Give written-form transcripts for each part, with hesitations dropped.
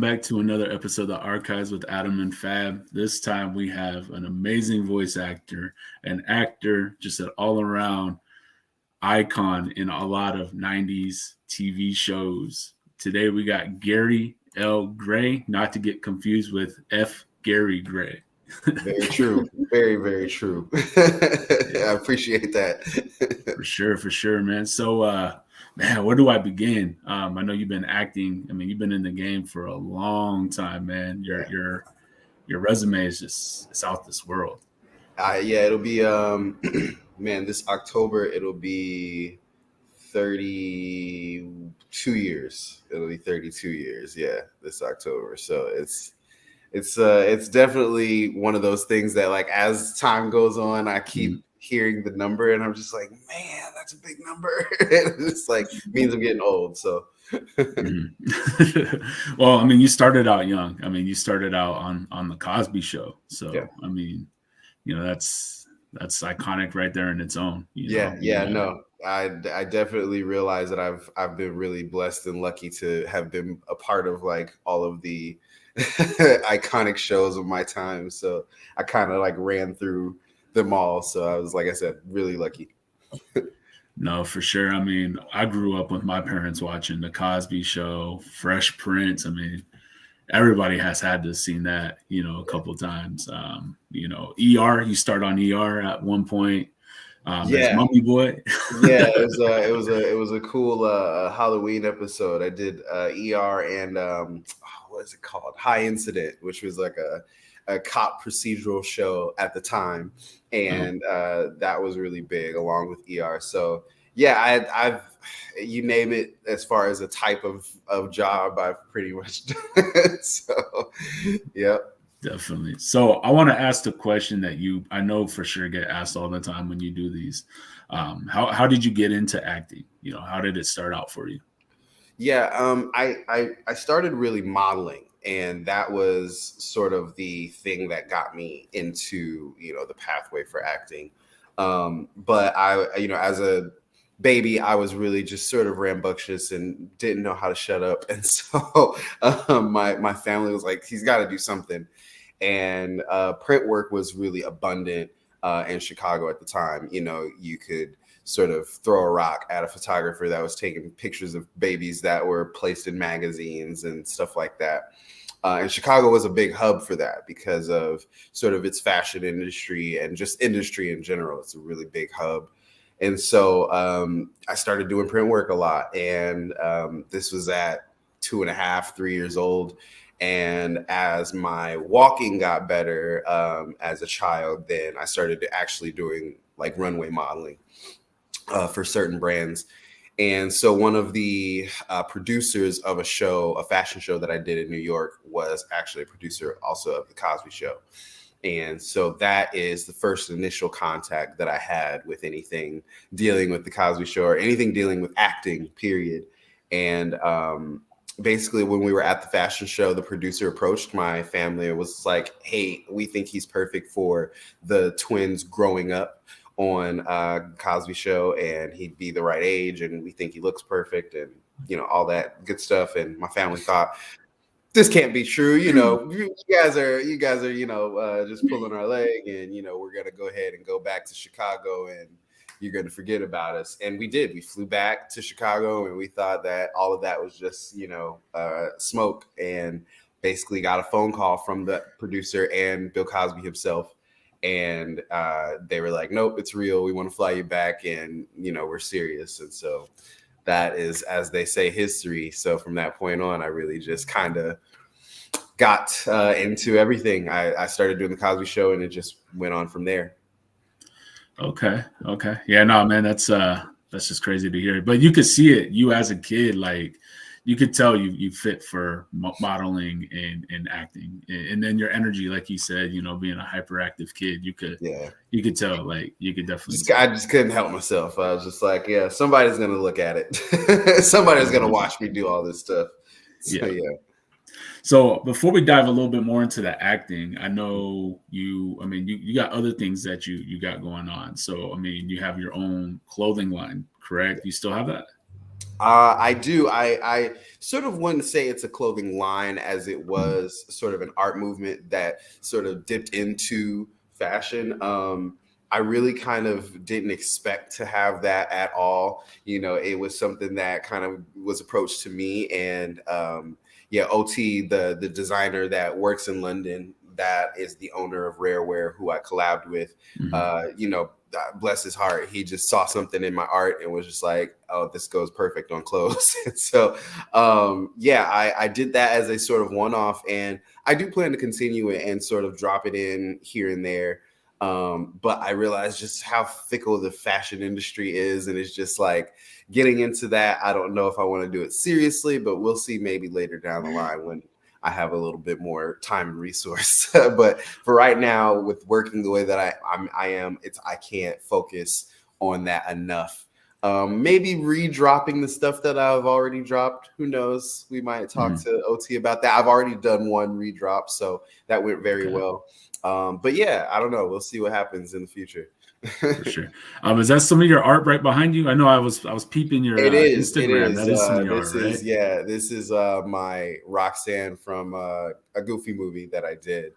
back to another episode of the Archives with Adam and Fab. This time we have an amazing voice actor, an actor, just an all around icon in a lot of 90s TV shows. Today we got Gary L. Gray, not to get confused with F. Gary Gray. Very true. Very, very true. I appreciate that. For sure, man. So, man, where do I begin? I know you've been acting. I mean, you've been in the game for a long time, man. Your resume is just it's out this world. Yeah, it'll be man, this October it'll be 32 years. It'll be 32 years. Yeah, this October. So it's definitely one of those things that, like, as time goes on, I keep hearing the number and I'm just like, man, that's a big number. It just like means I'm getting old. So well, I mean, you started out young. I mean, you started out on the Cosby Show. So yeah. I mean, that's iconic right there in its own. No. I definitely realize that I've been really blessed and lucky to have been a part of like all of the iconic shows of my time. So I kind of like ran through them all. So I was, like I said, really lucky. No, for sure. I mean, I grew up with my parents watching the Cosby Show, Fresh Prince. I mean, everybody has had to seen that, a couple of times. ER, you start on ER at one point. As Mummy Boy. Yeah, it was a cool Halloween episode. I did ER and what is it called? High Incident, which was like a cop procedural show at the time, and that was really big along with ER. So yeah, I've you name it, as far as a type of job, I've pretty much done. So yeah. Definitely. So I want to ask the question that I know for sure get asked all the time when you do these. How did you get into acting? How did it start out for you? Yeah, I started really modeling, and that was sort of the thing that got me into the pathway for acting. But I as a baby, I was really just sort of rambunctious and didn't know how to shut up, and so my family was like, he's got to do something. And print work was really abundant in Chicago at the time. You could sort of throw a rock at a photographer that was taking pictures of babies that were placed in magazines and stuff like that. And Chicago was a big hub for that because of sort of its fashion industry and just industry in general. It's a really big hub. And so I started doing print work a lot. And this was at 2.5, 3 years old. And as my walking got better as a child, then I started actually doing like runway modeling for certain brands. And so one of the producers of a fashion show that I did in New York, was actually a producer also of the Cosby Show. And so that is the first initial contact that I had with anything dealing with the Cosby Show or anything dealing with acting, period. And basically, when we were at the fashion show, the producer approached my family and was like, hey, we think he's perfect for the twins growing up on Cosby Show, and he'd be the right age, and we think he looks perfect, and all that good stuff. And my family thought, this can't be true. You guys are just pulling our leg, and we're gonna go ahead and go back to Chicago, and you're going to forget about us. And we did. We flew back to Chicago, and we thought that all of that was just, smoke, and basically got a phone call from the producer and Bill Cosby himself. And they were like, nope, it's real. We want to fly you back, and, we're serious. And so that is, as they say, history. So from that point on, I really just kind of got into everything. I started doing the Cosby Show, and it just went on from there. Okay. Yeah, no, man, that's just crazy to hear. But you could see it, you as a kid, like you could tell you fit for modeling and acting, and then your energy, like you said, being a hyperactive kid, you could tell, like you could definitely. I just couldn't help myself. I was just like, yeah, somebody's gonna look at it. Somebody's gonna watch me do all this stuff. So, yeah. So before we dive a little bit more into the acting, I know you got other things that you got going on. So, I mean, you have your own clothing line, correct? You still have that? I do. I sort of wouldn't say it's a clothing line as it was sort of an art movement that sort of dipped into fashion. I really kind of didn't expect to have that at all. You know, it was something that kind of was approached to me, and yeah, OT, the designer that works in London, that is the owner of Rarewear, who I collabed with. You know, bless his heart, he just saw something in my art and was just like, oh, this goes perfect on clothes. So yeah, I did that as a sort of one-off, and I do plan to continue it and sort of drop it in here and there. But I realized just how fickle the fashion industry is, and it's just like getting into that. I don't know if I want to do it seriously, but we'll see maybe later down the line when I have a little bit more time and resource. But for right now, with working the way that I am, I can't focus on that enough. Maybe redropping the stuff that I've already dropped. Who knows? We might talk to OT about that. I've already done one redrop, so that went very well. But yeah, I don't know. We'll see what happens in the future. For sure. Is that some of your art right behind you? I know I was peeping your Instagram. That is some of your art, right? Yeah, this is my Roxanne from a Goofy movie that I did.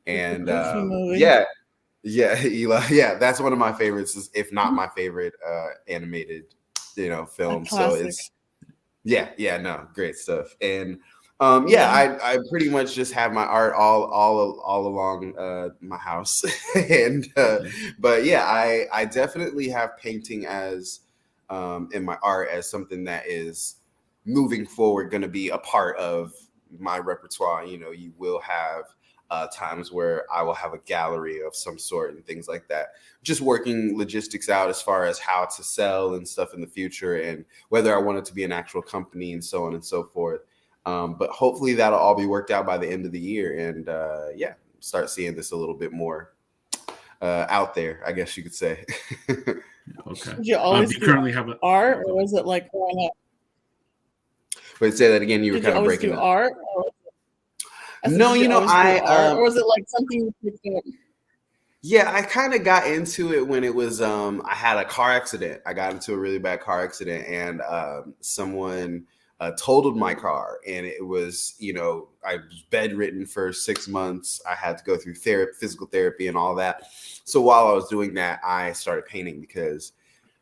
And yeah, Ela, yeah, that's one of my favorites, if not my favorite animated, film. So it's no, great stuff. And I pretty much just have my art all along my house, and but yeah, I definitely have painting as in my art as something that is moving forward going to be a part of my repertoire. You know, you will have times where I will have a gallery of some sort and things like that. Just working logistics out as far as how to sell and stuff in the future, and whether I want it to be an actual company and so on and so forth. But hopefully that'll all be worked out by the end of the year, and start seeing this a little bit more out there, I guess you could say. Okay. Did you always currently have art, or was it like growing up? Wait, say that again. You were Did kind you of always breaking do up. art? No, or was it like something you picked up? Yeah, I kind of got into it when it was I had a car accident. I got into a really bad car accident, and someone totaled my car, and it was, I was bedridden for 6 months. I had to go through physical therapy and all that. So while I was doing that, I started painting because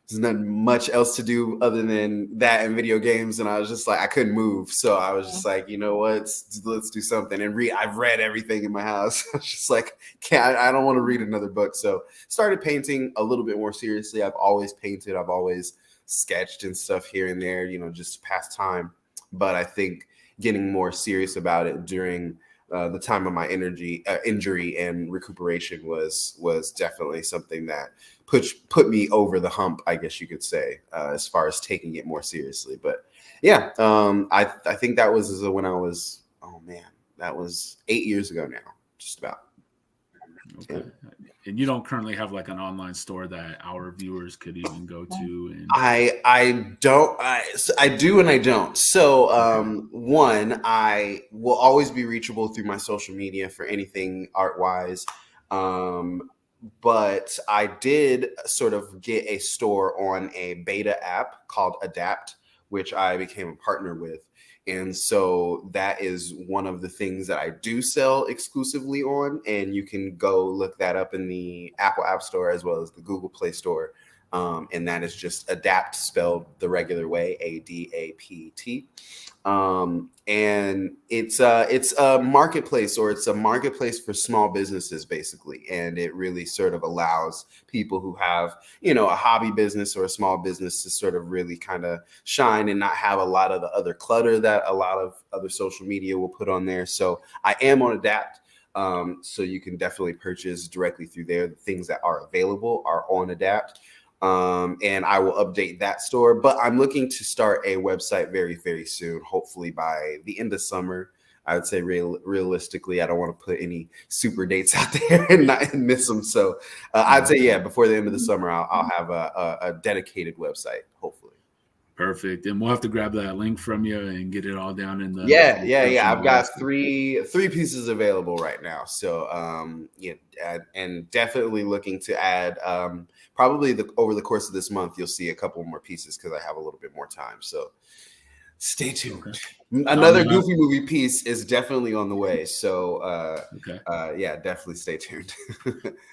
there's not much else to do other than that and video games. And I was just like, I couldn't move. So I was just like, you know what, let's do something. And I've read everything in my house. I was just like, I don't want to read another book. So started painting a little bit more seriously. I've always painted. I've always sketched and stuff here and there, just to pass time. But I think getting more serious about it during the time of my injury and recuperation was definitely something that put me over the hump, I guess you could say, as far as taking it more seriously. But yeah, I think that was when I was, that was 8 years ago now, just about. Okay. Yeah. And you don't currently have like an online store that our viewers could even go to? And I don't. I do and I don't. So one, I will always be reachable through my social media for anything art wise. But I did sort of get a store on a beta app called Adapt, which I became a partner with. And so that is one of the things that I do sell exclusively on. And you can go look that up in the Apple App Store as well as the Google Play Store. And that is just Adapt, spelled the regular way, ADAPT. And it's a marketplace, or it's a marketplace for small businesses, basically. And it really sort of allows people who have, a hobby business or a small business to sort of really kind of shine and not have a lot of the other clutter that a lot of other social media will put on there. So I am on Adapt. So you can definitely purchase directly through there. The things that are available are on Adapt. And I will update that store, but I'm looking to start a website very, very soon, hopefully by the end of summer. I would say realistically, I don't want to put any super dates out there and miss them. So I'd say, before the end of the summer, I'll have a dedicated website, hopefully. Perfect. And we'll have to grab that link from you and get it all down in the Yeah. description I've got below. three pieces available right now. So yeah, and definitely looking to add probably over the course of this month, you'll see a couple more pieces because I have a little bit more time. So stay tuned. Okay. Another Goofy movie piece is definitely on the way. So Okay. yeah, definitely stay tuned.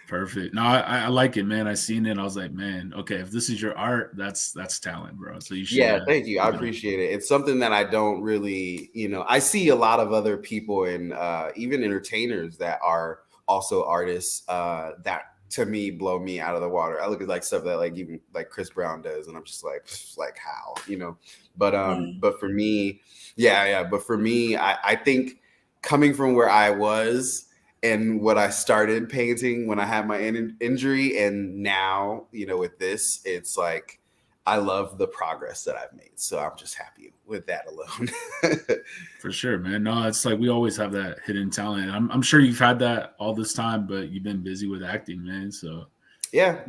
Perfect. No, I like it, man. I seen it. I was like, man, okay, if this is your art, that's talent, bro. So you should. Yeah, thank you. I appreciate it. It's something that I don't really, I see a lot of other people and even entertainers that are also artists that to me blow me out of the water. I look at like stuff that like even like Chris Brown does, and I'm just like how, But for me, but for me, I think coming from where I was and what I started painting when I had my injury, and now, with this, it's like I love the progress that I've made. So I'm just happy with that alone. For sure, man. No, it's like we always have that hidden talent. I'm sure you've had that all this time, but you've been busy with acting, man. So yeah.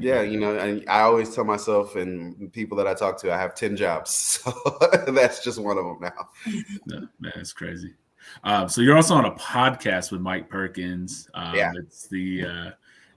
I always tell myself and people that I talk to, I have 10 jobs. So that's just one of them now. Yeah, man, it's crazy. So you're also on a podcast with Mike Perkins. Yeah.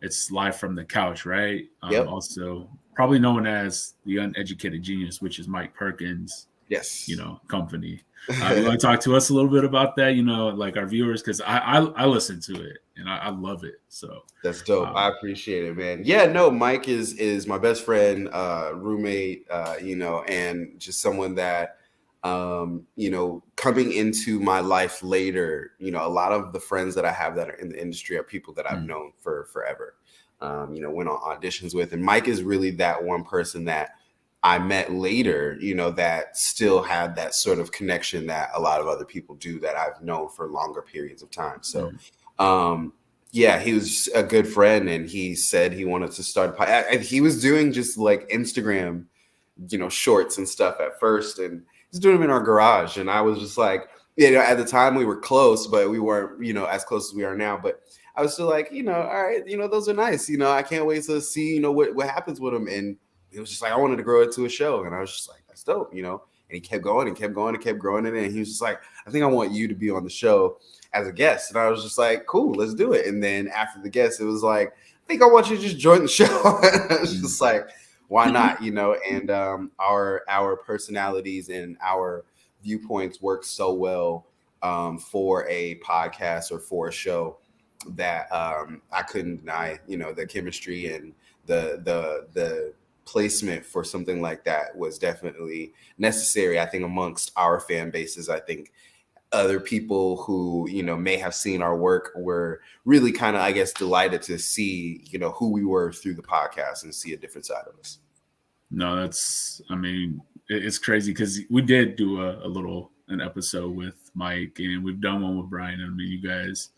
It's Live from the Couch, right? Yep. Also probably known as The Uneducated Genius, which is Mike Perkins' yes, company. You want to talk to us a little bit about that, like our viewers, because I listen to it and I love it. So that's dope. I appreciate it, man. Yeah, no, Mike is my best friend, roommate, and just someone that coming into my life later, a lot of the friends that I have that are in the industry are people that I've known for forever, went on auditions with. And Mike is really that one person that I met later, that still had that sort of connection that a lot of other people do that I've known for longer periods of time. So, yeah, he was a good friend, and he said he wanted to start. He was doing just like Instagram, shorts and stuff at first, and he's doing them in our garage. And I was just like, at the time we were close, but we weren't, as close as we are now. But I was still like, all right, those are nice. I can't wait to see, what happens with them. And it was just like, I wanted to grow it to a show. And I was just like, that's dope, And he kept going and kept going and kept growing it. And he was just like, I think I want you to be on the show as a guest. And I was just like, cool, let's do it. And then after the guest, it was like, I think I want you to just join the show. I was just like, why not? And our personalities and our viewpoints work so well for a podcast or for a show that I couldn't deny, the chemistry and the placement for something like that was definitely necessary. I think amongst our fan bases, I think other people who, may have seen our work were really kind of, I guess, delighted to see, who we were through the podcast and see a different side of us. No, it's crazy because we did do an episode with Mike, and we've done one with Brian. You guys,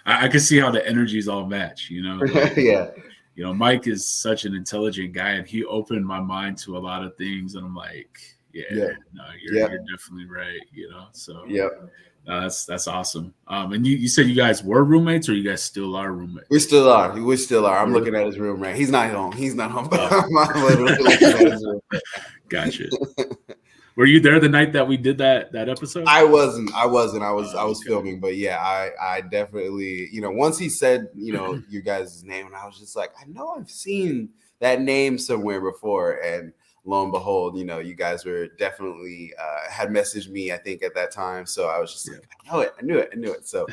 I can see how the energies all match, Like, yeah. Mike is such an intelligent guy, and he opened my mind to a lot of things. And I'm like, you're definitely right, So that's awesome. And you said you guys were roommates, or you guys still are roommates? We still are. I'm looking at his room, right? He's not home. I'm literally looking at his room. Gotcha. Were you there the night that we did that episode? I wasn't. I was filming, but yeah, I definitely, once he said, you guys' name, and I was just like, I know I've seen that name somewhere before. And lo and behold, you guys were definitely had messaged me, I think, at that time. So I was just like, I knew it. So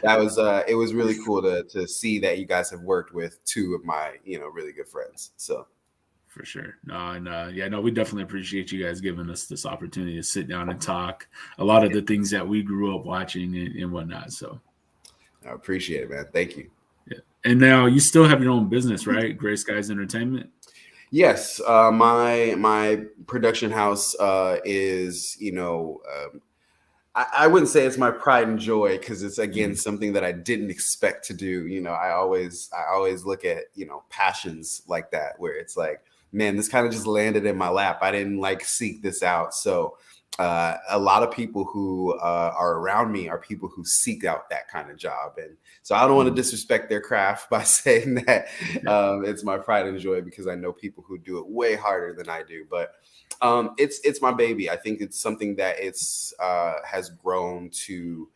that was it was really cool to see that you guys have worked with two of my, really good friends. So for sure. No, we definitely appreciate you guys giving us this opportunity to sit down and talk a lot of the things that we grew up watching and whatnot. So I appreciate it, man. Thank you. Yeah. And now you still have your own business, right? Gray Skies Entertainment. Yes. My production house is, I wouldn't say it's my pride and joy, because it's, again, something that I didn't expect to do. I always look at, passions like that, where it's like, man, this kind of just landed in my lap. I didn't seek this out. So a lot of people who are around me are people who seek out that kind of job. And so I don't want to disrespect their craft by saying that it's my pride and joy, because I know people who do it way harder than I do. But it's my baby. I think it's something that has grown to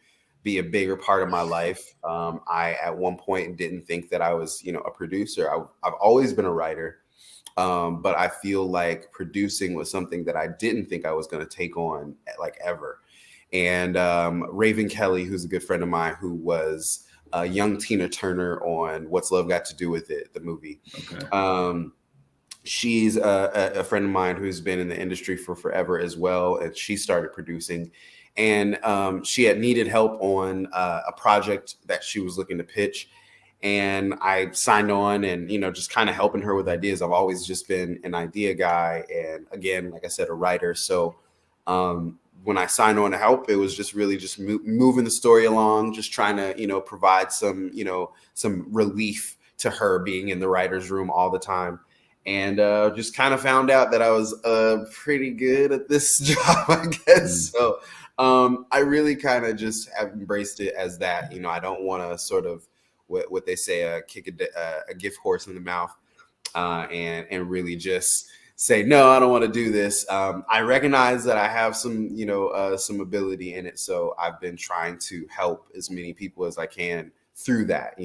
be a bigger part of my life. I, at one point, didn't think that I was, a producer. I've always been a writer. But I feel like producing was something that I didn't think I was going to take on like ever. And Raven Kelly, who's a good friend of mine, who was a young Tina Turner on What's Love Got to Do with It, the movie. Okay. She's a friend of mine who's been in the industry for forever as well. And she started producing. And she had needed help on a project that she was looking to pitch. And I signed on and, just kind of helping her with ideas. I've always just been an idea guy. And again, like I said, a writer. So when I signed on to help, it was just really just moving the story along, just trying to, provide some relief to her being in the writer's room all the time. And just kind of found out that I was pretty good at this job, I guess. So I really kind of just have embraced it as that. I don't want to sort of what they say, kick a gift horse in the mouth and really just say, no, I don't want to do this. I recognize that I have some ability in it. So I've been trying to help as many people as I can through that,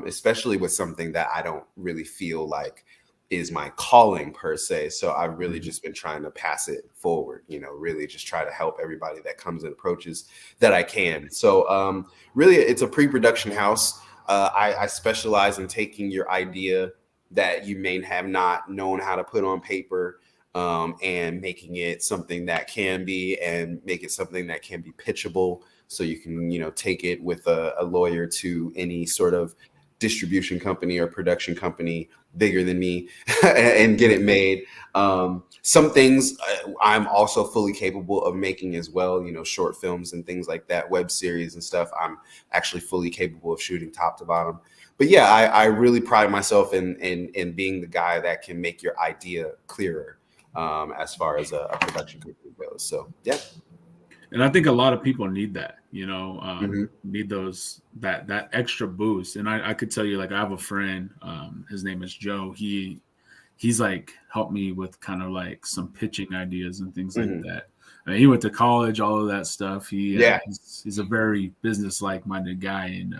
especially with something that I don't really feel like is my calling per se. So I've really just been trying to pass it forward, really just try to help everybody that comes and approaches that I can. So really, it's a pre-production house. I specialize in taking your idea that you may have not known how to put on paper and making it something that can be, and make it something that can be pitchable. So you can, take it with a lawyer to any sort of distribution company or production company bigger than me and get it made. Some things I'm also fully capable of making as well, short films and things like that, web series and stuff. I'm actually fully capable of shooting top to bottom. But yeah, I really pride myself in being the guy that can make your idea clearer as far as a production company goes. So yeah. And I think a lot of people need that, need that extra boost. And I could tell you, like, I have a friend, his name is Joe. He's like helped me with kind of like some pitching ideas and things like that. I mean, he went to college, all of that stuff. He's a very business-like minded guy. And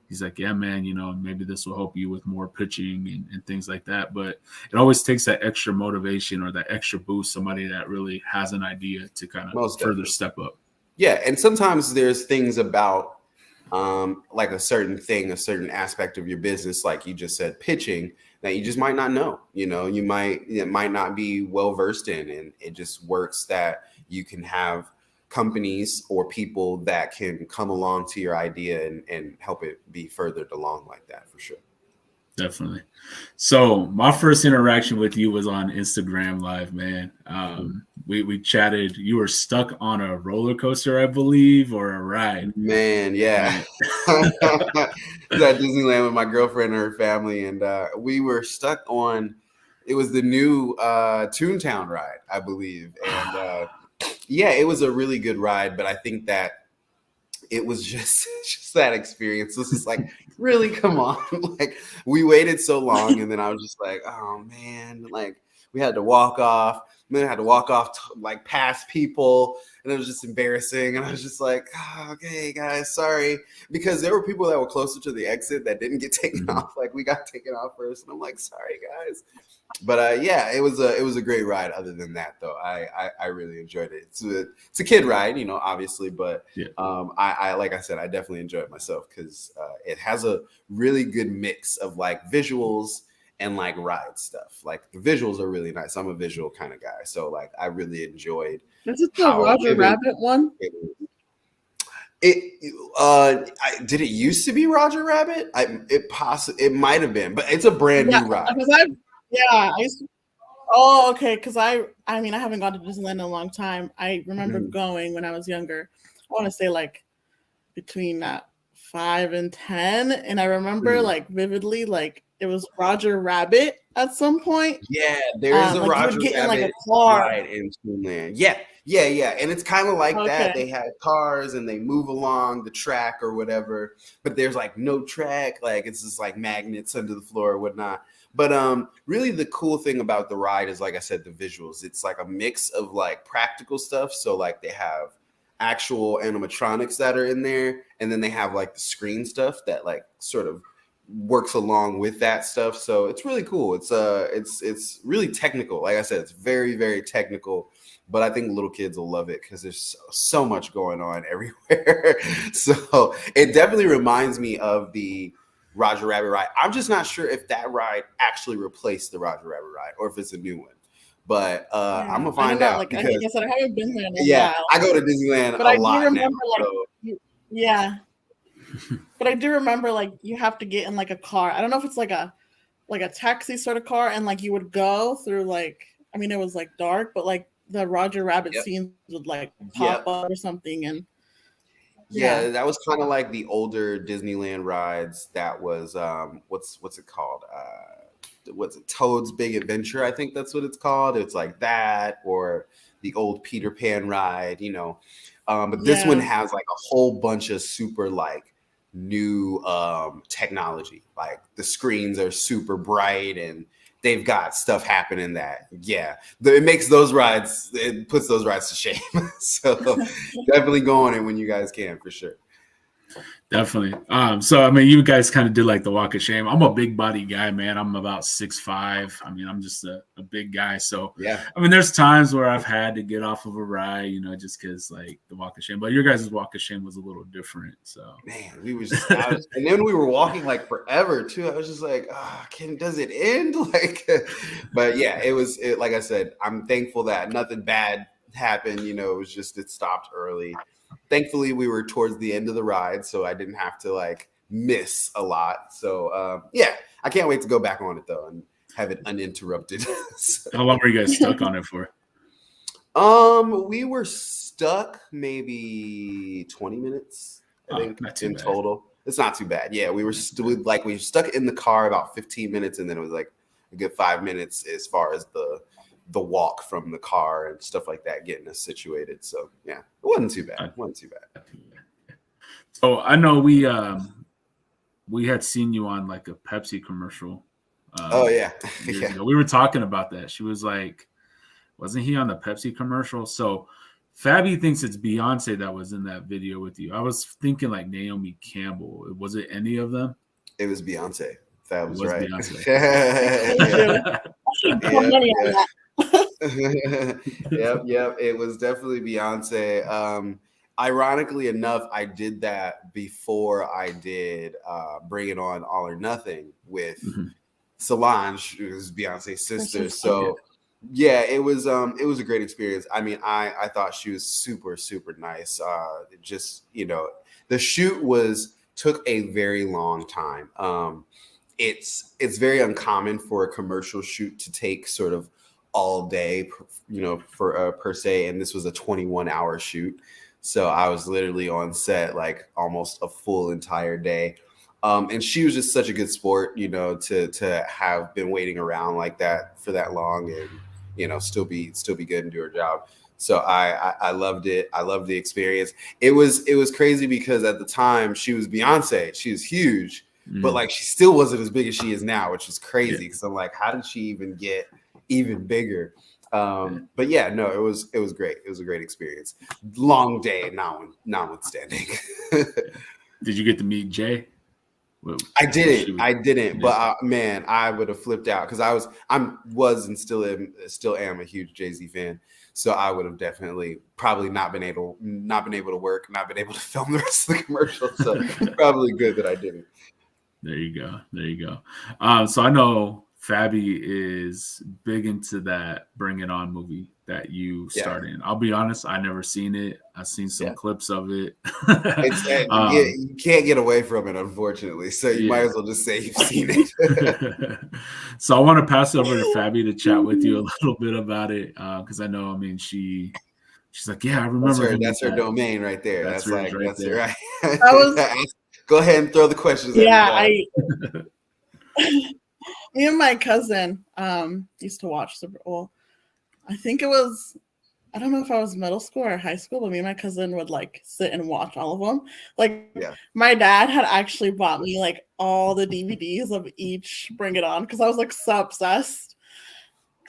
he's like, yeah, man, maybe this will help you with more pitching and things like that. But it always takes that extra motivation or that extra boost, somebody that really has an idea to kind of further step up. Yeah. And sometimes there's things about like a certain aspect of your business, like you just said, pitching, that you just might not know, it might not be well versed in. And it just works that you can have companies or people that can come along to your idea and help it be furthered along like that, for sure. Definitely. So my first interaction with you was on Instagram Live, man. We chatted. You were stuck on a roller coaster, I believe, or a ride. Man, yeah. I was at Disneyland with my girlfriend and her family, and we were stuck on, it was the new Toontown ride, I believe. And yeah, it was a really good ride, but I think that it was just that experience. It was just like, really, come on. Like, we waited so long, and then I was just like, oh man, like we had to walk off. Then I had to walk off like past people, and it was just embarrassing. And I was just like, oh, okay, guys, sorry, because there were people that were closer to the exit that didn't get taken off. Like, we got taken off first, and I'm like, sorry, guys. But yeah, it was a great ride. Other than that, though, I really enjoyed it. It's a kid ride, obviously, but yeah. I like I said, I definitely enjoyed it myself because it has a really good mix of like visuals and like ride stuff. Like the visuals are really nice. I'm a visual kind of guy, so like I really enjoyed. Is it the Roger Rabbit one? Did it used to be Roger Rabbit? It might have been, but it's a brand new ride. I used to. Oh, okay. Because I haven't gone to Disneyland in a long time. I remember going when I was younger. I want to say like between 5 and 10, and I remember like vividly, like it was Roger Rabbit at some point. Yeah, there is a Roger Rabbit ride in Toonland. Yeah, and it's kind of like that. Okay. They have cars and they move along the track or whatever, but there's like no track, like it's just like magnets under the floor or whatnot. But really the cool thing about the ride is, like I said, the visuals. It's like a mix of like practical stuff. So like they have actual animatronics that are in there, and then they have like the screen stuff that like sort of works along with that stuff. So it's really cool. It's really technical. Like I said, it's very, very technical. But I think little kids will love it because there's so much going on everywhere. So it definitely reminds me of the Roger Rabbit ride. I'm just not sure if that ride actually replaced the Roger Rabbit ride or if it's a new one. But I'm gonna find out. Like I said, I haven't been there in a Yeah, while. I go to Disneyland But a I do lot remember, now. yeah. But I do remember, like, you have to get in like a car. I don't know if it's like a taxi sort of car, and like you would go through like, I mean, it was like dark, but like the Roger Rabbit scenes would like pop up or something, and yeah, that was kind of like the older Disneyland rides. That was what's it called? What's it? Toad's Big Adventure, I think that's what it's called. It's like that, or the old Peter Pan ride, you know. But this one has like a whole bunch of super like new technology. Like the screens are super bright and they've got stuff happening that, it makes those rides, it puts those rides to shame. So definitely go on it when you guys can, for sure. Definitely. So I mean, you guys kind of did like the walk of shame. I'm a big body guy, man. I'm about 6'5". I mean, I'm just a big guy. So yeah, I mean, there's times where I've had to get off of a ride, you know, just because like the walk of shame. But your guys' walk of shame was a little different. So man, we was just and then we were walking like forever too. I was just like, does it end? Like, but yeah, it like I said, I'm thankful that nothing bad happened. You know, it stopped early. Thankfully, we were towards the end of the ride, so I didn't have to like miss a lot. So I can't wait to go back on it though and have it uninterrupted. So, how long were you guys stuck on it for? We were stuck maybe 20 minutes, I think, in total. It's not too bad. Yeah, we were stuck in the car about 15 minutes, and then it was like a good 5 minutes as far as the walk from the car and stuff like that, getting us situated. So yeah, it wasn't too bad. So I know we had seen you on like a Pepsi commercial. Yeah. We were talking about that. She was like, wasn't he on the Pepsi commercial? So Fabi thinks it's Beyonce that was in that video with you. I was thinking like Naomi Campbell. Was it any of them? It was Beyonce. That was right. Beyonce. Yep. It was definitely Beyonce. Ironically enough, I did that before I did Bring It On All or Nothing with Solange, who's Beyonce's sister. So yeah, it was a great experience. I mean, I thought she was super, super nice. Just, you know, the shoot took a very long time. It's very uncommon for a commercial shoot to take sort of all day, you know, for per se. And this was a 21-hour shoot. So I was literally on set like almost a full entire day. And she was just such a good sport, you know, to have been waiting around like that for that long and, you know, still be good and do her job. So I loved it. I loved the experience. It was crazy because at the time she was Beyonce. She was huge, but like she still wasn't as big as she is now, which is crazy. Because I'm like, how did she even get even bigger? But yeah, no, it was great. It was a great experience. Long day, notwithstanding. Did you get to meet Jay? I didn't. But man, I would have flipped out because I was and still am a huge Jay-Z fan. So I would have definitely probably not been able to work, not been able to film the rest of the commercial. So probably good that I didn't. There you go. So I know Fabi is big into that Bring It On movie that you starred in. I'll be honest, I never seen it. I've seen some clips of it. You can't get away from it, unfortunately. So you might as well just say you've seen it. So I want to pass it over to Fabi to chat with you a little bit about it because I know, I mean, she's like, yeah, I remember. That's her domain right there. That's right. Right. Go ahead and throw the questions. Yeah, me and my cousin used to watch Super Bowl. I think it was I don't know if I was middle school or high school, but me and my cousin would like sit and watch all of them. Like Yeah. my dad had actually bought me like all the DVDs of each Bring It On because I was like so obsessed.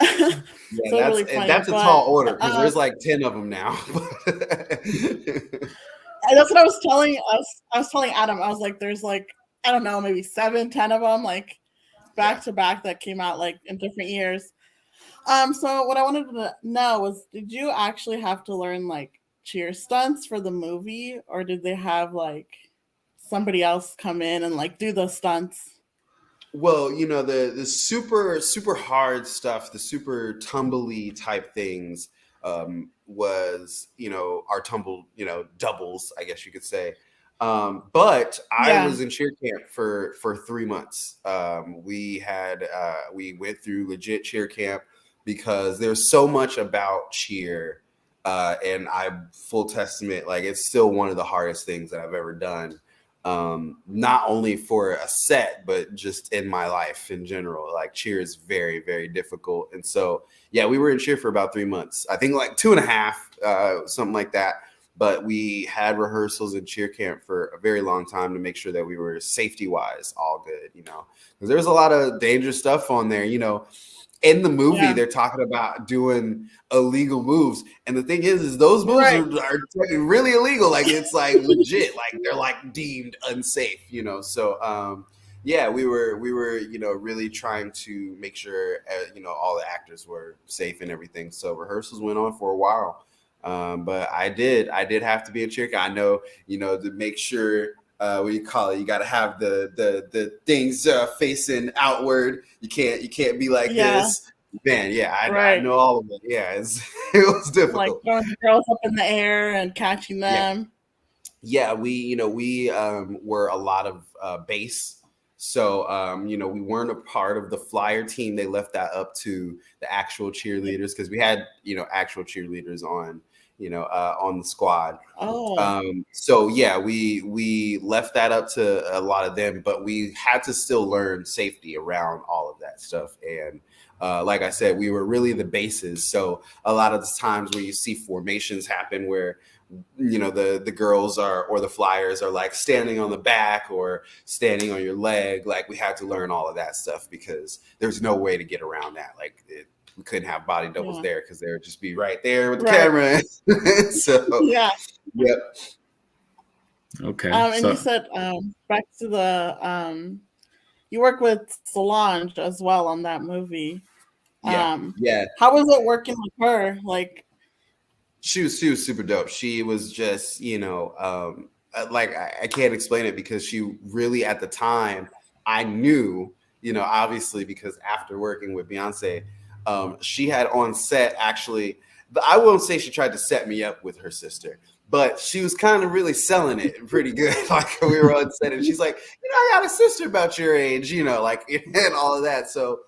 Yeah, So really funny. that's a But tall order because there's like 10 of them now. and that's what I was telling us. I was telling Adam, I was like, there's like, I don't know, maybe 7, 10 of them, like back to back that came out like in different years. So what I wanted to know was, did you actually have to learn like cheer stunts for the movie, or did they have like somebody else come in and like do those stunts? Well, you know, the super hard stuff, the super tumbly type things, was, you know, our tumble, you know, doubles, I guess you could say. But I Yeah. was in cheer camp for 3 months. We went through legit cheer camp because there's so much about cheer, and I'm full testament, like it's still one of the hardest things that I've ever done, not only for a set but just in my life in general. Like cheer is very, very difficult. And so yeah, we were in cheer for about 3 months, I think like 2.5, something like that. But we had rehearsals in cheer camp for a very long time to make sure that we were safety wise all good, you know, because there's a lot of dangerous stuff on there, you know. In the movie, Yeah. they're talking about doing illegal moves, and the thing is those moves Right. are really illegal. Like it's like legit, like they're like deemed unsafe, you know. So yeah, we were you know really trying to make sure you know all the actors were safe and everything. So rehearsals went on for a while, but I did have to be a cheer guy. I know, you know, to make sure. What do you call it? You got to have the things facing outward. You can't be like Yeah. this, man. Yeah, I Right. know all of it. Yeah, it was Like difficult. throwing the girls up in the air and catching Yeah, them. yeah. We were a lot of bass. So you know, we weren't a part of the flyer team. They left that up to the actual cheerleaders because we had, you know, actual cheerleaders on, you know, on the squad. Oh, So yeah, we left that up to a lot of them, but we had to still learn safety around all of that stuff. And like I said, we were really the bases. So a lot of the times where you see formations happen where, you know, the girls are, or the flyers are like standing on the back or standing on your leg, like we had to learn all of that stuff because there's no way to get around that. Like we couldn't have body doubles yeah. there because they would just be right there with the Right. camera. So Yeah. yep. Okay. And you So said back to the you work with Solange as well on that movie. Yeah. How was it working with her? Like, She was super dope. She was just, you know, like I can't explain it because she really at the time I knew, you know, obviously because after working with Beyonce, she had on set actually, but I won't say she tried to set me up with her sister, but she was kind of really selling it pretty good. Like we were on set and she's like, you know, I got a sister about your age, you know, like and all of that. So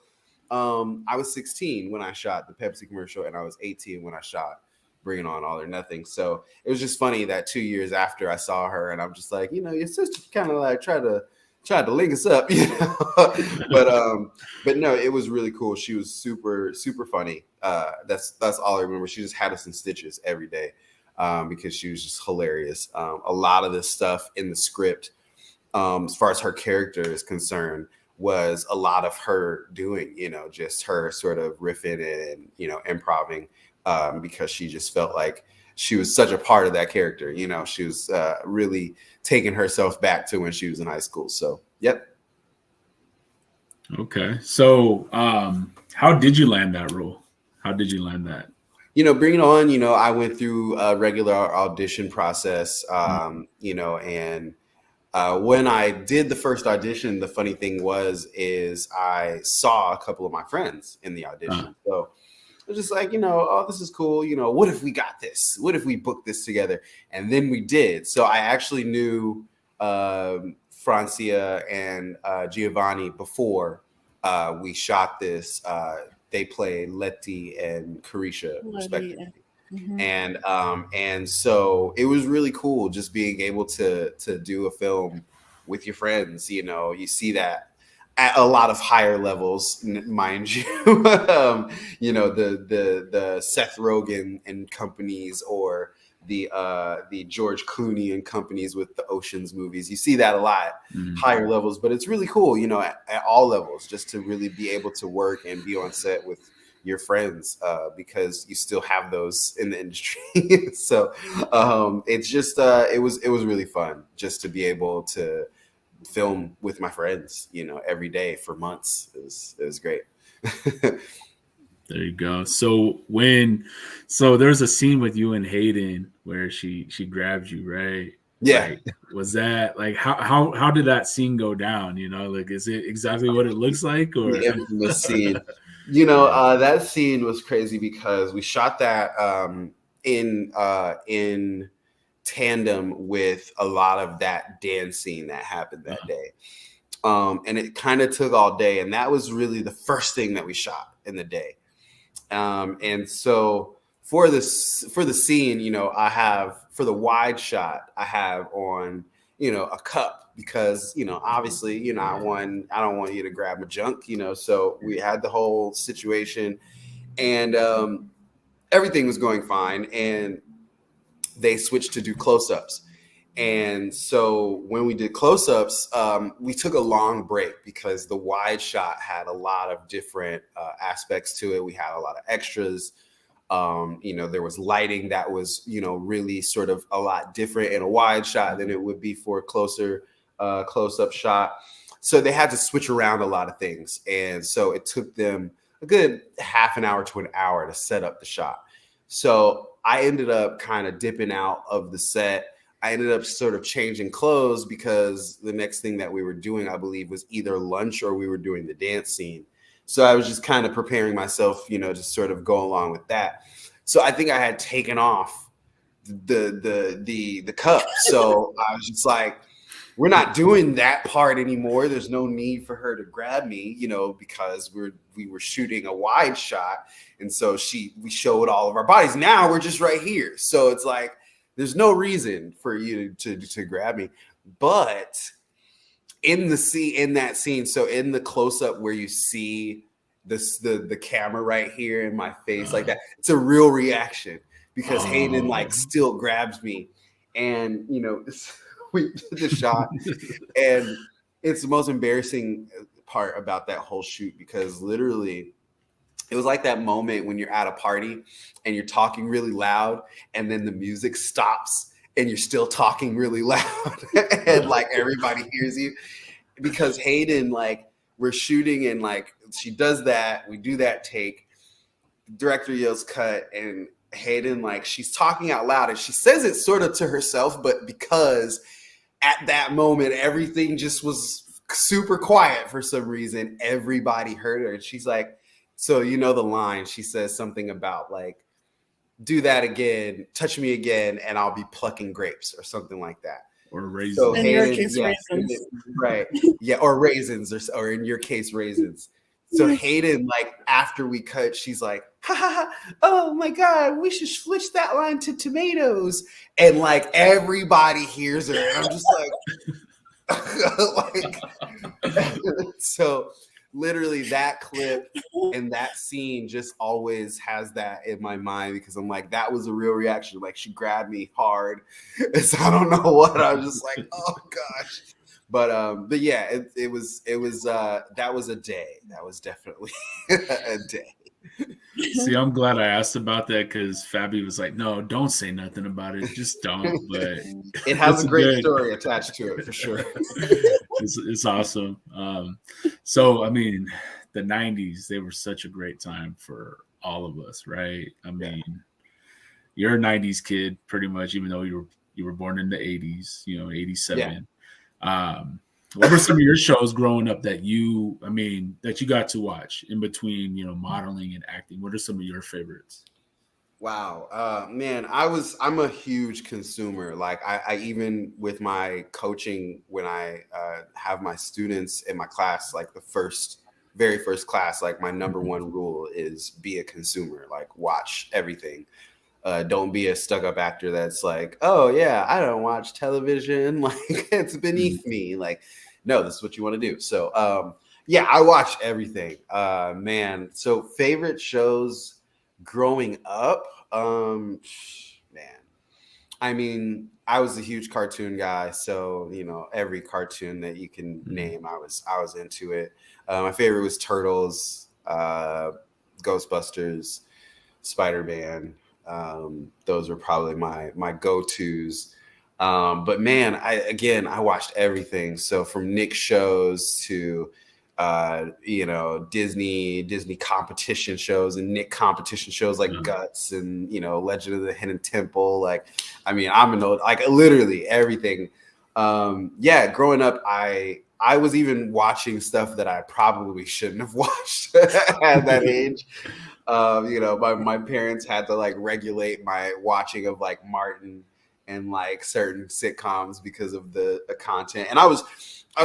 I was 16 when I shot the Pepsi commercial and I was 18 when I shot Bringing On All or Nothing. So it was just funny that 2 years after I saw her and I'm just like, you know, your sister kind of like tried to link us up, you know. But no, it was really cool. She was super funny. That's all I remember. She just had us in stitches every day because she was just hilarious. A lot of this stuff in the script, as far as her character is concerned, was a lot of her doing, you know, just her sort of riffing and, you know, improving, because she just felt like she was such a part of that character. You know, she was really taking herself back to when she was in high school. So, yep. okay. So how did you land that role? How did you land that? You know, Bring It On, you know, I went through a regular audition process, you know, and when I did the first audition, the funny thing is I saw a couple of my friends in the audition. So I was just like, you know, oh, this is cool. You know, what if we got this? What if we booked this together? And then we did. So I actually knew Francia and Giovanni before we shot this. They played Letty and Carisha, respectively. And so it was really cool just being able to do a film with your friends. You know, you see that at a lot of higher levels, mind you. You know, the Seth Rogen and companies, or the George Clooney and companies with the Ocean's movies. You see that a lot, higher levels, but it's really cool, you know, at all levels, just to really be able to work and be on set with your friends, because you still have those in the industry. So it's just it was really fun just to be able to film with my friends, you know, every day for months. It was great. There you go. So there's a scene with you and Hayden where she grabs you, right? Yeah. Like, was that like how did that scene go down? You know, like, is it exactly what it looks like, or The infamous scene? You know, that scene was crazy because we shot that in tandem with a lot of that dance scene that happened that day. And it kind of took all day, and that was really the first thing that we shot in the day. And so for the scene, you know, I have, for the wide shot, I have on, you know, a cup, because, you know, obviously, you know, I don't want you to grab my junk, you know. So we had the whole situation, and everything was going fine, and they switched to do close-ups. And so when we did close-ups, we took a long break because the wide shot had a lot of different aspects to it. We had a lot of extras. You know, there was lighting that was, you know, really sort of a lot different in a wide shot than it would be for a closer close-up shot. So they had to switch around a lot of things. And so it took them a good half an hour to an hour to set up the shot. So I ended up kind of dipping out of the set. I ended up sort of changing clothes because the next thing that we were doing, I believe, was either lunch or we were doing the dance scene. So I was just kind of preparing myself, you know, to sort of go along with that. So I think I had taken off the cup. So I was just like, we're not doing that part anymore. There's no need for her to grab me, you know, because we were shooting a wide shot. And so we showed all of our bodies. Now we're just right here. So it's like, there's no reason for you to grab me. But in that scene, so in the close-up where you see the camera right here in my face like that, it's a real reaction because Hayden like still grabs me. And, you know, we did the shot, and it's the most embarrassing part about that whole shoot, because literally it was like that moment when you're at a party and you're talking really loud, and then the music stops and you're still talking really loud and like everybody hears you. Because Hayden, like, we're shooting and like she does that, we do that take, the director yells cut, and Hayden, like, she's talking out loud and she says it sort of to herself, but because at that moment everything just was super quiet for some reason, everybody heard her. And she's like, so you know the line, she says something about like, do that again, touch me again, and I'll be plucking grapes or something like that. Or raisins. So in Hayden, your case, raisins. Right. Yeah, or raisins, or in your case, raisins. So Hayden, like, after we cut, she's like, ha ha ha, oh my God, we should switch that line to tomatoes. And like everybody hears her. And I'm just like, so literally that clip and that scene just always has that in my mind, because I'm like, that was a real reaction. Like, she grabbed me hard. So I don't know what. I was just like, oh gosh. But yeah, it was that was a day. That was definitely a day. See, I'm glad I asked about that, because Fabi was like, no, don't say nothing about it. Just don't. But it has a great story attached to it for sure. It's awesome. So, I mean, the 90s, they were such a great time for all of us, right? I mean, you're a 90s kid pretty much, even though you were born in the 80s, you know, 87. Yeah. What were some of your shows growing up that you got to watch in between, you know, modeling and acting? What are some of your favorites? Wow, man, I'm a huge consumer. Like, I even with my coaching, when I have my students in my class, like the very first class, like my number one rule is be a consumer. Like, watch everything. Don't be a stuck-up actor that's like, oh yeah, I don't watch television. Like, it's beneath me. Like, no, this is what you want to do. So Yeah, I watch everything. Man. So favorite shows growing up. Man. I mean, I was a huge cartoon guy, so every cartoon that you can name, I was into it. My favorite was Turtles, Ghostbusters, Spider-Man. Those were probably my go-tos. But man, I watched everything. So from Nick shows to Disney competition shows and Nick competition shows like Guts and Legend of the Hidden Temple. Like, I mean, I'm an old, like, literally everything. Growing up, I was even watching stuff that I probably shouldn't have watched at that age. My parents had to like regulate my watching of like Martin and like certain sitcoms because of the content. And I was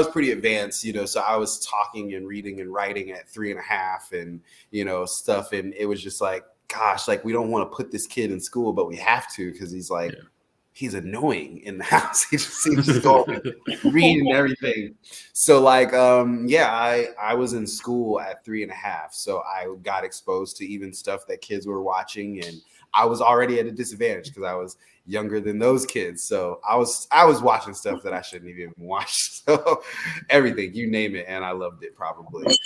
pretty advanced, so I was talking and reading and writing at 3.5 and, stuff. And it was just like, gosh, like we don't want to put this kid in school, but we have to, because he's like, he's annoying in the house. He just seems to go read and everything. So like, I was in school at 3.5. So I got exposed to even stuff that kids were watching. And I was already at a disadvantage because I was younger than those kids. So I was watching stuff that I shouldn't even watch. So everything, you name it. And I loved it probably.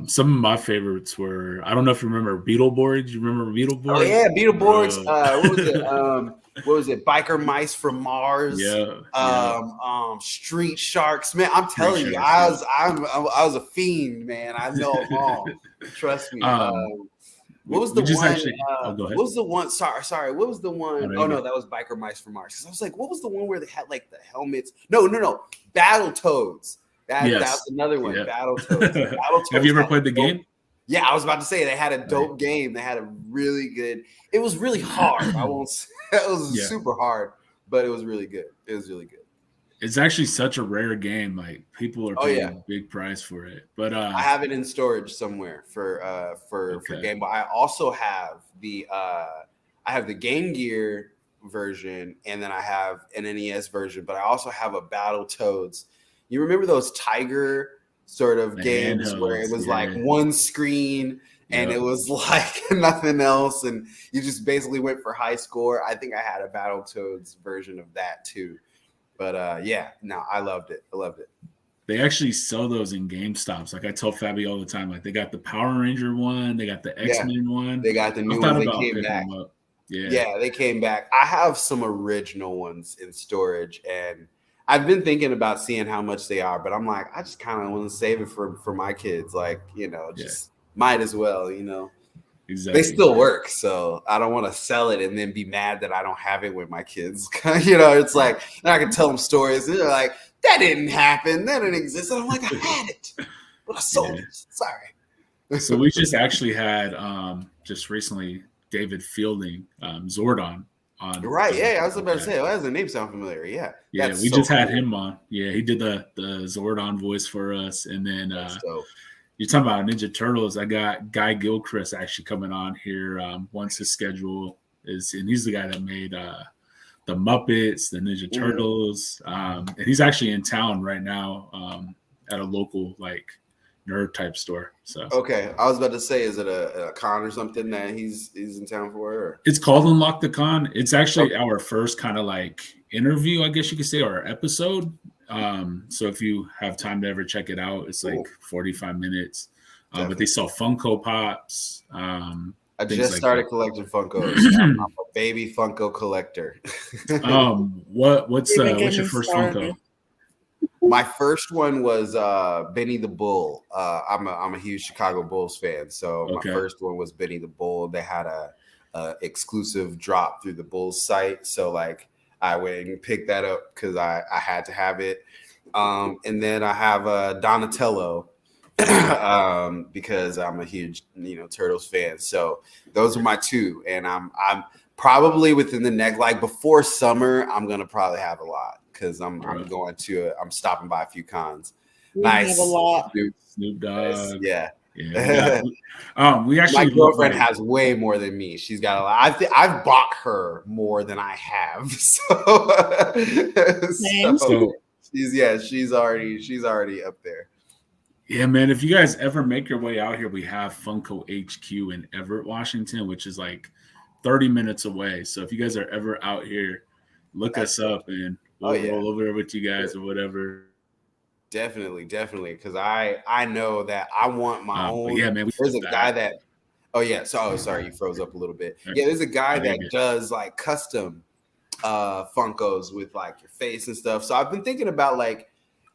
Some of my favorites were, I don't know if you remember Beetleborgs. You remember Beetleborgs? Oh yeah, Beetleborgs. What was it? What was it? Biker Mice from Mars. Yeah. Street Sharks. Man, I'm telling you, I was a fiend, man. I know them all. Trust me. What was the one? What was the one? Sorry. What was the one? Oh no, that was Biker Mice from Mars. Because I was like, what was the one where they had like the helmets? No. Battletoads. That was another one. Yeah. Battletoads. Have you ever played the game? Yeah, I was about to say they had a dope game. They had a really good. It was really hard. I won't say it was super hard, but it was really good. It was really good. It's actually such a rare game. Like people are paying a big price for it. But I have it in storage somewhere for Game Boy. I also have the Game Gear version, and then I have an NES version. But I also have a Battletoads. You remember those Tiger sort of games where it was like one screen and it was like nothing else, and you just basically went for high score. I think I had a Battletoads version of that too. But I loved it. They actually sell those in GameStops. Like I tell Fabi all the time, like they got the Power Ranger one, they got the X-Men one. They got the new ones. They came back. Yeah, they came back. I have some original ones in storage, and I've been thinking about seeing how much they are, but I'm like, I just kind of want to save it for my kids. Like, might as well, Exactly. They still work, so I don't want to sell it and then be mad that I don't have it with my kids. It's like, then I can tell them stories, and they're like, that didn't happen, that didn't exist. And I'm like, I had it, but I sold it. Sorry. So we just actually had just recently David Fielding, Zordon. Right, I was about to say, why does the name sound familiar? Yeah, we just had him on. Yeah, he did the Zordon voice for us, and then you're talking about Ninja Turtles. I got Guy Gilchrist actually coming on here once his schedule is, and he's the guy that made the Muppets, the Ninja Turtles, and he's actually in town right now at a local like nerd type store. So okay, I was about to say, is it a con or something that he's in town for? Or? It's called Unlock the Con. It's actually our first kind of like interview, I guess you could say, or episode. So if you have time to ever check it out, it's like 45 minutes. But they sell Funko Pops. I just started collecting Funkos. I'm a baby Funko collector. What's your first Funko? My first one was Benny the Bull. I'm a huge Chicago Bulls fan, so my first one was Benny the Bull. They had a exclusive drop through the Bulls site, so like I went and picked that up because I had to have it. And then I have Donatello because I'm a huge Turtles fan. So those are my two, and I'm probably within the next, like before summer, I'm gonna probably have a lot. Because I'm stopping by a few cons. Nice. Have a lot. Snoop Dogg. Yeah. We actually, my girlfriend has way more than me. She's got a lot. I've bought her more than I have. So she's already up there. Yeah, man. If you guys ever make your way out here, we have Funko HQ in Everett, Washington, which is like 30 minutes away. So if you guys are ever out here, look That's us up and Oh we'll yeah, roll over there with you sure. guys or whatever. Definitely, because I know that I want my But own. yeah, man, we There's flip a guy that. that. Oh yeah, so sorry, you froze up a little bit. Yeah, there's a guy Oh, you're that good. does like custom Funkos with like your face and stuff. So I've been thinking about like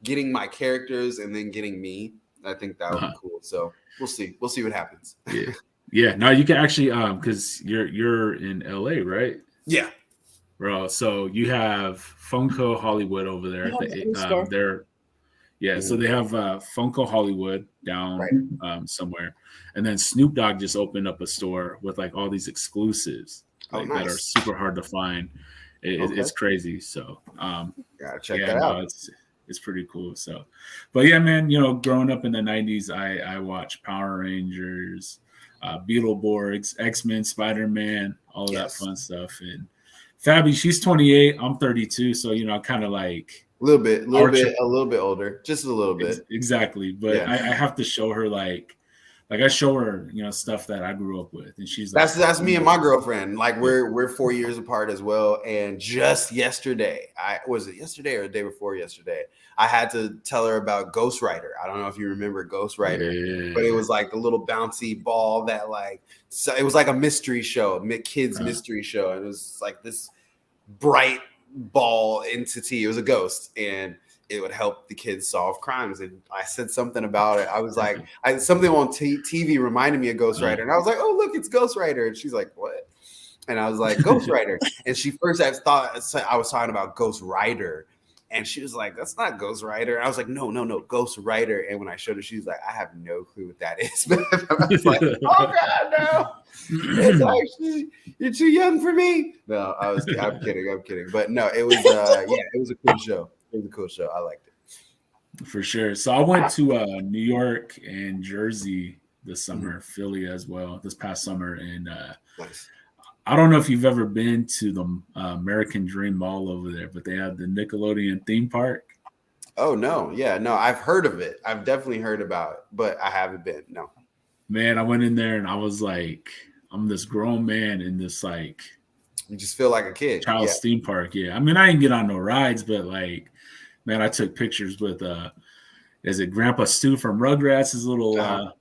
getting my characters and then getting me. I think that would be cool. So we'll see. We'll see what happens. Yeah. Yeah. No, you can actually because you're in LA, right? Yeah. Bro. So you have Funko Hollywood over there. They're so they have Funko Hollywood down Right. somewhere. And then Snoop Dogg just opened up a store with like all these exclusives Oh, that are nice. super hard to find. It's crazy. So Gotta check yeah, that no, out. it's pretty cool. So, but yeah, man, growing up in the '90s, I watched Power Rangers, Beetleborgs, X-Men, Spider-Man, all of that fun stuff. And Fabi, she's 28, I'm 32, so kind of like A little bit older, just a little bit. Exactly, but Yeah. I have to show her like I show her stuff that I grew up with, and she's like, that's me and my girlfriend. Like we're 4 years apart as well. And just yesterday, was it yesterday or the day before yesterday? I had to tell her about Ghost Rider. I don't know if you remember Ghost Rider, but it was like the little bouncy ball that so it was like a mystery show, kids mystery show, and it was like this bright ball entity. It was a ghost, and it would help the kids solve crimes. And I said something about it. I was like, something on TV reminded me of Ghost Rider. And I was like, oh, look, it's Ghost Rider. And she's like, what? And I was like, Ghost Rider. And she first thought I was talking about Ghost Rider. And she was like, that's not Ghost Rider. And I was like, no, Ghost Rider. And when I showed her, she was like, I have no clue what that is. I was like, oh, God, no. It's actually, you're too young for me. No, I'm kidding. But no, it was, it was a cool show. It was a cool show. I liked it. For sure. So I went to New York and Jersey this summer, Philly as well, this past summer. And Nice. I don't know if you've ever been to the American Dream Mall over there, but they have the Nickelodeon theme park. Oh, no. Yeah, no, I've heard of it. I've definitely heard about it, but I haven't been. No. Man, I went in there and I was like, I'm this grown man in this like you just feel like a kid. Child's theme park. Yeah. I mean, I didn't get on no rides, but like, man, I took pictures with is it Grandpa Stu from Rugrats, his little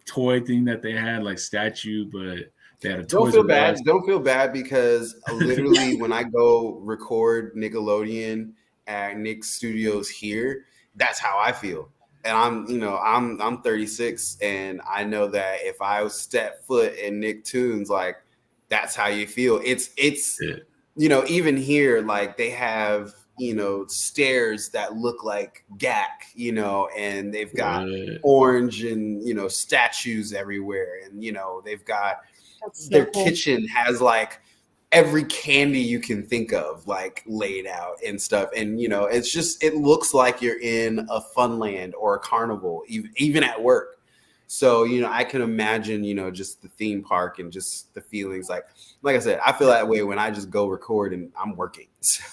toy thing that they had, like statue, but they had a Don't feel bad. Don't feel bad because literally when I go record Nickelodeon at Nick's studios here, that's how I feel. And I'm 36, and I know that if I step foot in Nicktoons, like that's how you feel. It's even here, like they have stairs that look like GAC, and they've got orange and statues everywhere, and they've got their kitchen has like every candy you can think of like laid out and stuff, and it's just it looks like you're in a Funland or a carnival even at work. So I can imagine just the theme park and just the feelings like I said, I feel that way when I just go record and I'm working. So,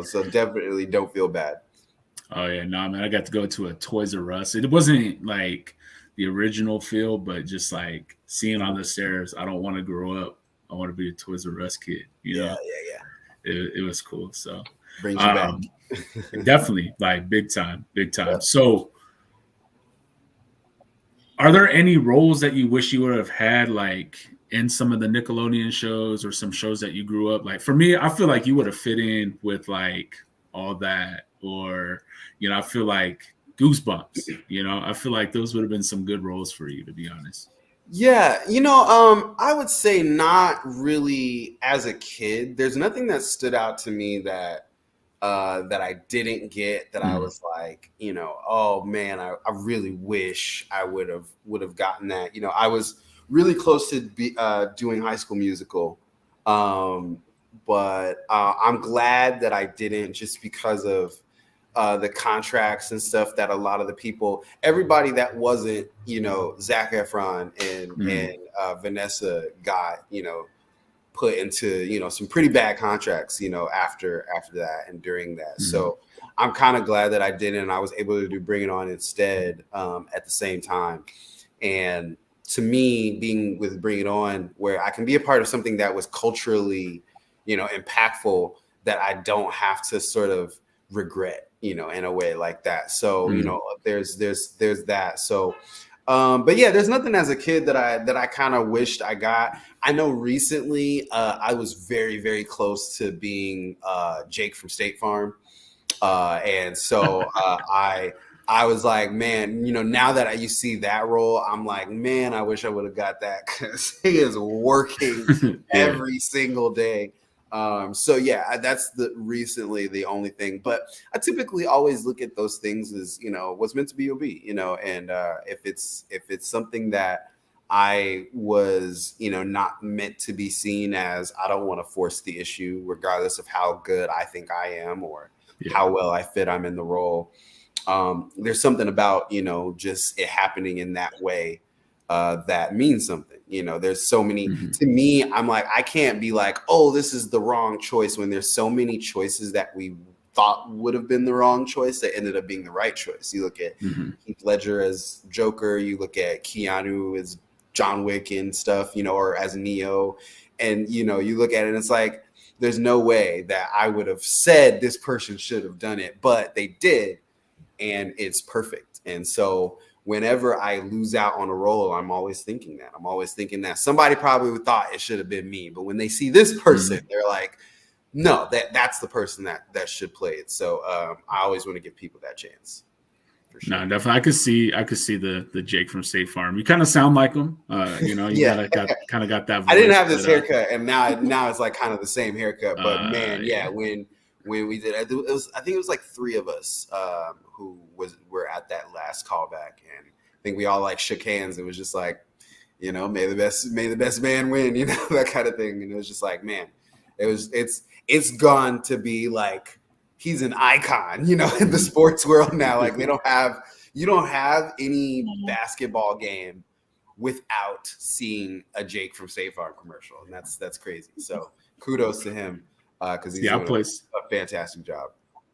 so definitely don't feel bad. Oh yeah, no, man, I got to go to a Toys R Us. It wasn't like the original feel, but just like seeing on the stairs, I don't want to grow up. I want to be a Toys R Us kid. Yeah. It was cool. So brings you back. Definitely, like big time. Yeah. So are there any roles that you wish you would have had like in some of the Nickelodeon shows or some shows that you grew up? Like for me, I feel like you would have fit in with like all that, or I feel like Goosebumps. I feel like those would have been some good roles for you, to be honest. Yeah, I would say not really as a kid. There's nothing that stood out to me that I didn't get that I was like, oh man, I really wish I would have gotten that. I was really close to doing High School Musical, but I'm glad that I didn't, just because of the contracts and stuff that a lot of the people, everybody that wasn't, Zac Efron and Vanessa got, put into, some pretty bad contracts, after that and during that. So I'm kind of glad that I didn't, and I was able to do Bring It On instead at the same time. And to me, being with Bring It On, where I can be a part of something that was culturally, impactful, that I don't have to sort of regret, in a way like that. So, there's that. So, but yeah, there's nothing as a kid that I kind of wished I got. I know recently I was very, very close to being Jake from State Farm. And so I was like, man, now that you see that role, I'm like, man, I wish I would have got that, because he is working every single day. So yeah, that's recently the only thing. But I typically always look at those things as, what's meant to be will be, and if it's something that I was, not meant to be seen as, I don't want to force the issue, regardless of how good I think I am or how well I fit I'm in the role. There's something about, just it happening in that way that means something. There's so many, to me, I'm like, I can't be like, oh, this is the wrong choice, when there's so many choices that we thought would have been the wrong choice that ended up being the right choice. You look at Heath Ledger as Joker, you look at Keanu as John Wick and stuff, or as Neo, and, you look at it and it's like, there's no way that I would have said this person should have done it, but they did, and it's perfect. And so whenever I lose out on a role, I'm always thinking that. I'm always thinking that somebody probably thought it should have been me, but when they see this person, they're like, no, that's the person that should play it. So I always want to give people that chance. Sure. No, definitely. I could see the Jake from State Farm. You kind of sound like him. You kind of got that voice. I didn't have this haircut, and now it's like kind of the same haircut. But man, when we did, I think it was like three of us who were at that last callback, and I think we all like shook hands. It was just like, may the best man win, that kind of thing. And it was just like, man, it's gone to be like, he's an icon, in the sports world now. Like you don't have any basketball game without seeing a Jake from State Farm commercial. And that's crazy. So kudos to him. Cause he's doing a fantastic job.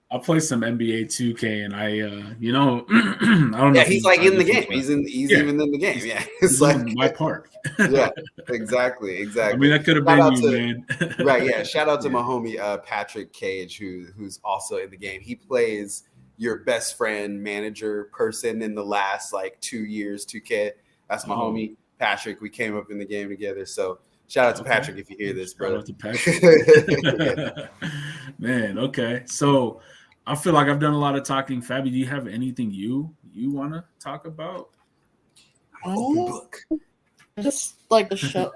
I play some NBA 2K, and I don't know. Yeah, he's like in the game. He's even in the game. Yeah, it's like my part. Yeah, exactly. I mean, that could have been you, man. Right. Yeah. Shout out to my homie Patrick Cage, who's also in the game. He plays your best friend manager person in the last like 2 years. 2K. That's my homie Patrick. We came up in the game together. So shout out to Patrick if you hear this, brother. Shout out to Patrick. Man. Okay. So I feel like I've done a lot of talking. Fabi, do you have anything you want to talk about? Open book. Just like the show.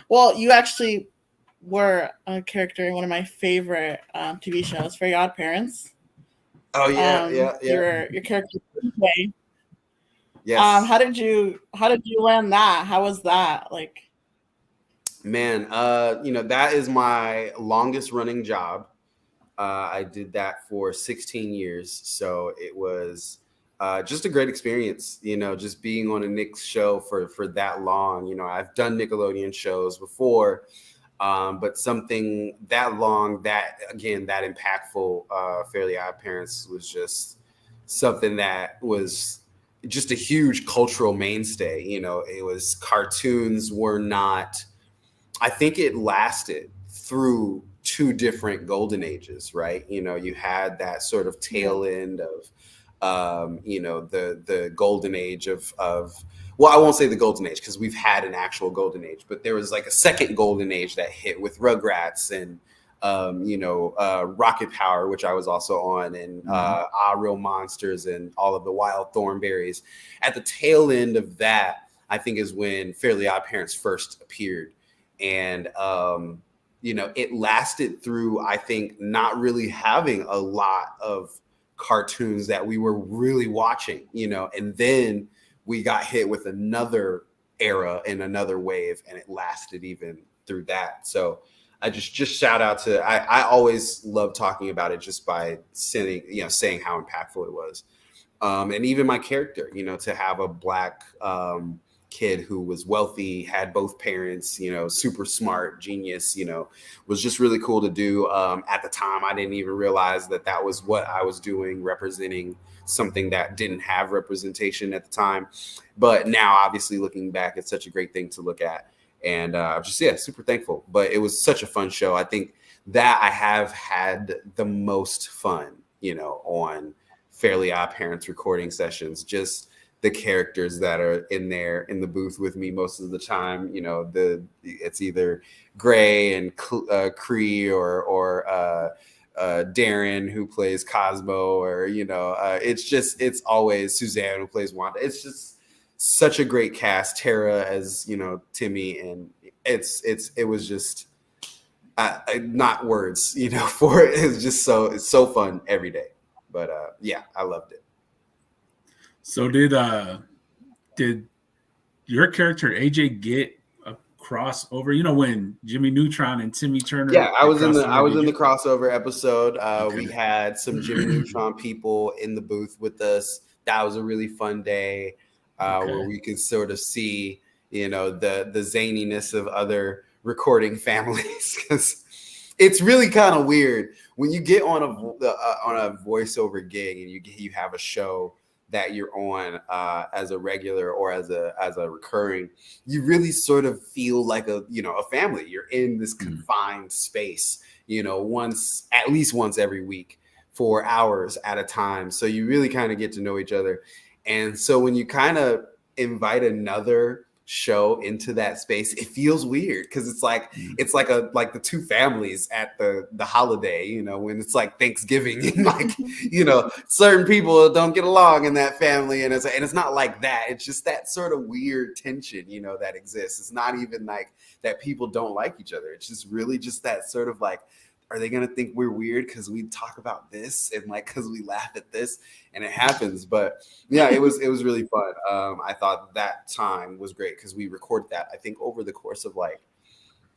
Well, you actually were a character in one of my favorite TV shows, Very Odd Parents. Oh yeah, Your character. Yes. How did you land that? How was that like? Man, that is my longest running job. I did that for 16 years. So it was just a great experience, just being on a Nick show for that long. I've done Nickelodeon shows before, but something that long, that impactful, Fairly Odd Parents was just something that was just a huge cultural mainstay. It was, cartoons were not, I think it lasted through two different golden ages, right? You had that sort of tail end of, the golden age of, well, I won't say the golden age because we've had an actual golden age, but there was like a second golden age that hit with Rugrats and, Rocket Power, which I was also on, and Real Monsters and all of the Wild Thornberries. At the tail end of that, I think is when Fairly Odd Parents first appeared. And, it lasted through, I think, not really having a lot of cartoons that we were really watching, and then we got hit with another era and another wave, and it lasted even through that. So I just shout out to, I always love talking about it just by saying how impactful it was. And even my character, to have a Black kid who was wealthy, had both parents, you know, super smart, genius, you know, was just really cool to do. At the time, I didn't even realize that that was what I was doing, representing something that didn't have representation at the time. But now, obviously, looking back, it's such a great thing to look at. And just, yeah, super thankful. But it was such a fun show. I think that I have had the most fun, you know, on Fairly Odd Parents recording sessions. Just the characters that are in there in the booth with me most of the time. You know, it's either Gray and Cree or Darren who plays Cosmo, or, you know, it's always Suzanne who plays Wanda. It's just such a great cast. Tara as, you know, Timmy, and it was just not words, you know, for it. It's just it's so fun every day. But yeah, I loved it. So did your character AJ get a crossover? You know, when Jimmy Neutron and Timmy Turner? Yeah, I was in the crossover episode. Okay. We had some Jimmy Neutron people in the booth with us. That was a really fun day where we could sort of see, you know, the zaniness of other recording families, because it's really kind of weird when you get on a voiceover gig and you have a show that you're on as a regular or as a recurring. You really sort of feel like a family. You're in this confined space, you know, at least once every week for hours at a time. So you really kind of get to know each other. And so when you kind of invite another show into that space, it feels weird, because it's like the two families at the holiday, you know, when it's like Thanksgiving, and like, you know, certain people don't get along in that family, and it's not like that. It's just that sort of weird tension, you know, that exists. It's not even like that people don't like each other. It's just really just that sort of like, are they going to think we're weird because we talk about this, and like because we laugh at this, and it happens. But yeah, it was really fun. I thought that time was great because we recorded that, I think, over the course of like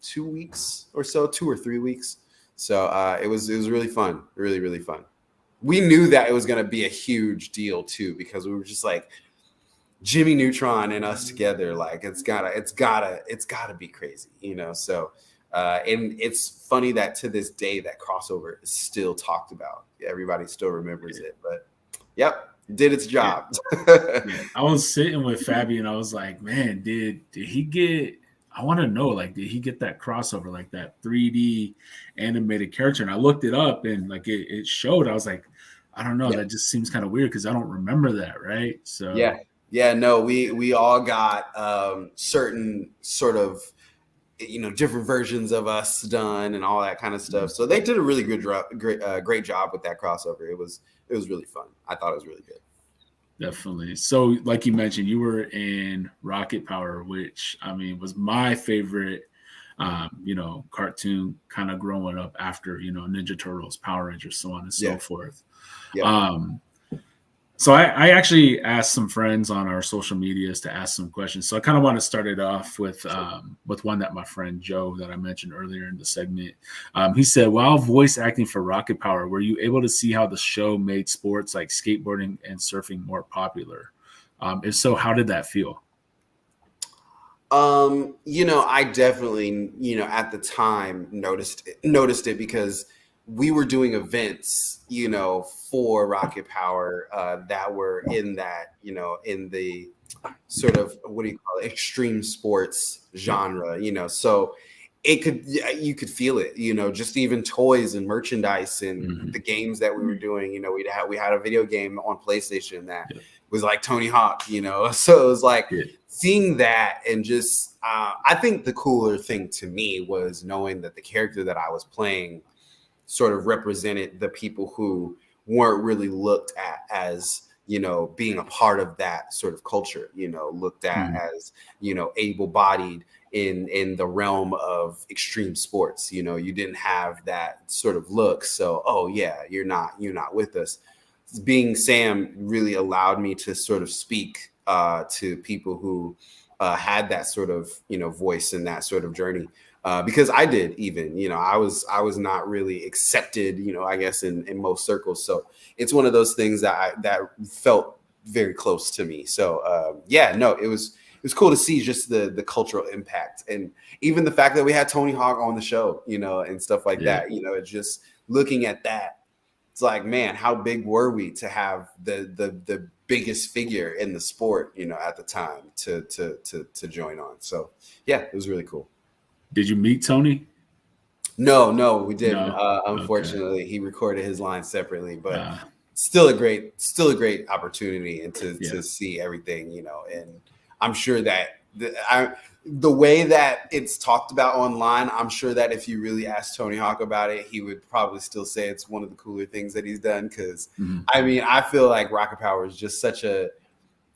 2 weeks or so, 2 or 3 weeks. So it was really fun, really, really fun. We knew that it was going to be a huge deal too, because we were just like, Jimmy Neutron and us together, like it's gotta be crazy, you know. So. And it's funny that to this day that crossover is still talked about. Everybody still remembers it, but yep, did its job. Yeah. I was sitting with Fabi and I was like, man, did he get, I want to know, like, did he get that crossover, like that 3D animated character? And I looked it up and like it showed. I was like, I don't know, that just seems kind of weird because I don't remember that, right? So yeah, no, we all got certain sort of, you know, different versions of us done and all that kind of stuff. So they did a really great job with that crossover. It was really fun. I thought it was really good. Definitely. So like you mentioned, you were in Rocket Power, which I mean was my favorite, you know, cartoon kind of growing up after, you know, Ninja Turtles, Power Rangers, so on and so forth. Yeah. So I actually asked some friends on our social medias to ask some questions. So I kind of want to start it off with one that my friend Joe that I mentioned earlier in the segment. He said, while voice acting for Rocket Power, were you able to see how the show made sports like skateboarding and surfing more popular? If so, how did that feel? You know, I definitely, you know, at the time noticed it because we were doing events, you know, for Rocket Power that were in that, you know, in the sort of, what do you call it, extreme sports genre, you know, so you could feel it, you know, just even toys and merchandise and the games that we were doing, you know, we had a video game on PlayStation that was like Tony Hawk, you know, so it was like seeing that, and just I think the cooler thing to me was knowing that the character that I was playing sort of represented the people who weren't really looked at as, you know, being a part of that sort of culture, you know, looked at as, you know, able-bodied in the realm of extreme sports. You know, you didn't have that sort of look. So, oh yeah, you're not with us. Being Sam really allowed me to sort of speak to people who had that sort of, you know, voice in that sort of journey. Because I did, even, you know, I was not really accepted, you know, I guess in most circles. So it's one of those things that felt very close to me. So yeah, no, it was was cool to see just the cultural impact, and even the fact that we had Tony Hawk on the show, you know, and stuff like that. You know, it's just looking at that. It's like, man, how big were we to have the biggest figure in the sport, you know, at the time to join on. So yeah, it was really cool. Did you meet Tony? No, we didn't. No? Unfortunately, he recorded his line separately, but still a great opportunity, and to see everything, you know. And I'm sure that the way that it's talked about online, I'm sure that if you really asked Tony Hawk about it, he would probably still say it's one of the cooler things that he's done. Because I mean, I feel like Rocket Power is just such a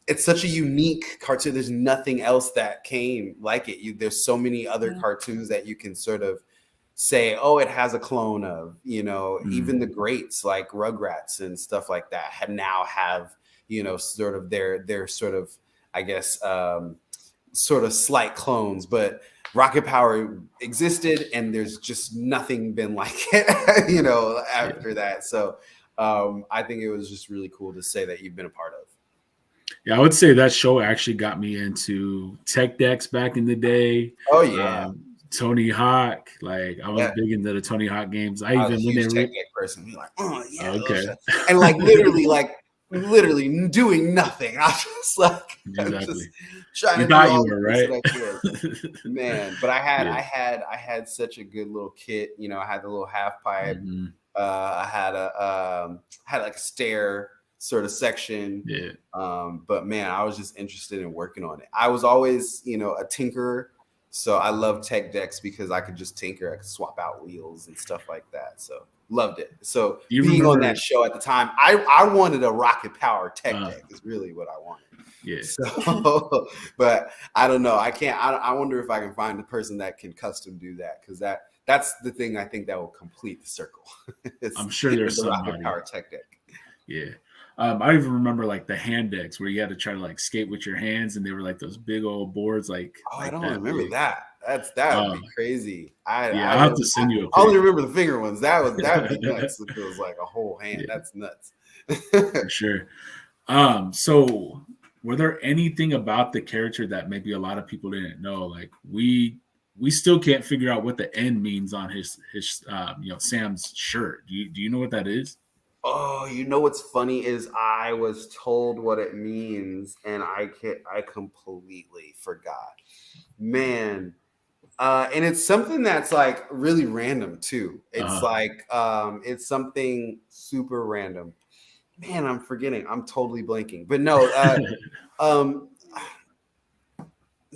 unique cartoon. There's nothing else that came like it. There's so many other cartoons that you can sort of say, oh, it has a clone of, you know, even the greats like Rugrats and stuff like that now have, you know, sort of their sort of, I guess, sort of slight clones. But Rocket Power existed, and there's just nothing been like it, you know, after that. So I think it was just really cool to say that you've been a part of. Yeah, I would say that show actually got me into Tech Decks back in the day. Oh yeah. Tony Hawk, like I was big into the Tony Hawk games. I was even when they person, you're like, oh yeah, okay, and like literally doing nothing. I was just like, exactly. Trying you to thought do all you were right, man. But I had such a good little kit. You know, I had the little half pipe. I had like a stair sort of section. But man, I was just interested in working on it. I was always, you know, a tinkerer. So I love Tech Decks because I could just tinker. I could swap out wheels and stuff like that. So loved it. So being on that show at the time, I wanted a Rocket Power Tech Deck is really what I wanted. Yeah. So, but I don't know. I can't. I wonder if I can find the person that can custom do that, because that's the thing I think that will complete the circle. I'm sure there's the somebody. Rocket Power Tech Deck. Yeah. I even remember like the hand decks where you had to try to like skate with your hands, and they were like those big old boards. Like, I don't remember that. That would be crazy. I have to send you. I only remember the finger ones. That would be nuts. It feels like a whole hand. Yeah. That's nuts. For sure. So were there anything about the character that maybe a lot of people didn't know? Like we still can't figure out what the N means on his you know, Sam's shirt. Do you know what that is? Oh, you know what's funny is I was told what it means, and I completely forgot. Man. And it's something that's like really random too. It's like it's something super random. Man, I'm forgetting. I'm totally blanking. But no, I'm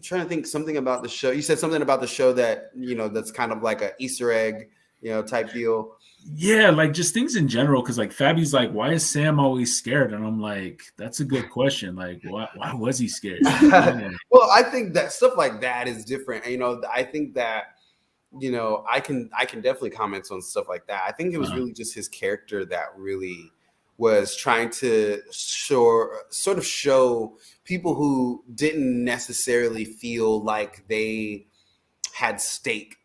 trying to think something about the show. You said something about the show that, you know, that's kind of like a Easter egg, you know, type deal. Yeah, like just things in general. Because like Fabi's like, why is Sam always scared? And I'm like, that's a good question. Like, why was he scared? Well, I think that stuff like that is different. You know, I think that, you know, I can definitely comment on stuff like that. I think it was really just his character that really was trying to sort of show people who didn't necessarily feel like they had stake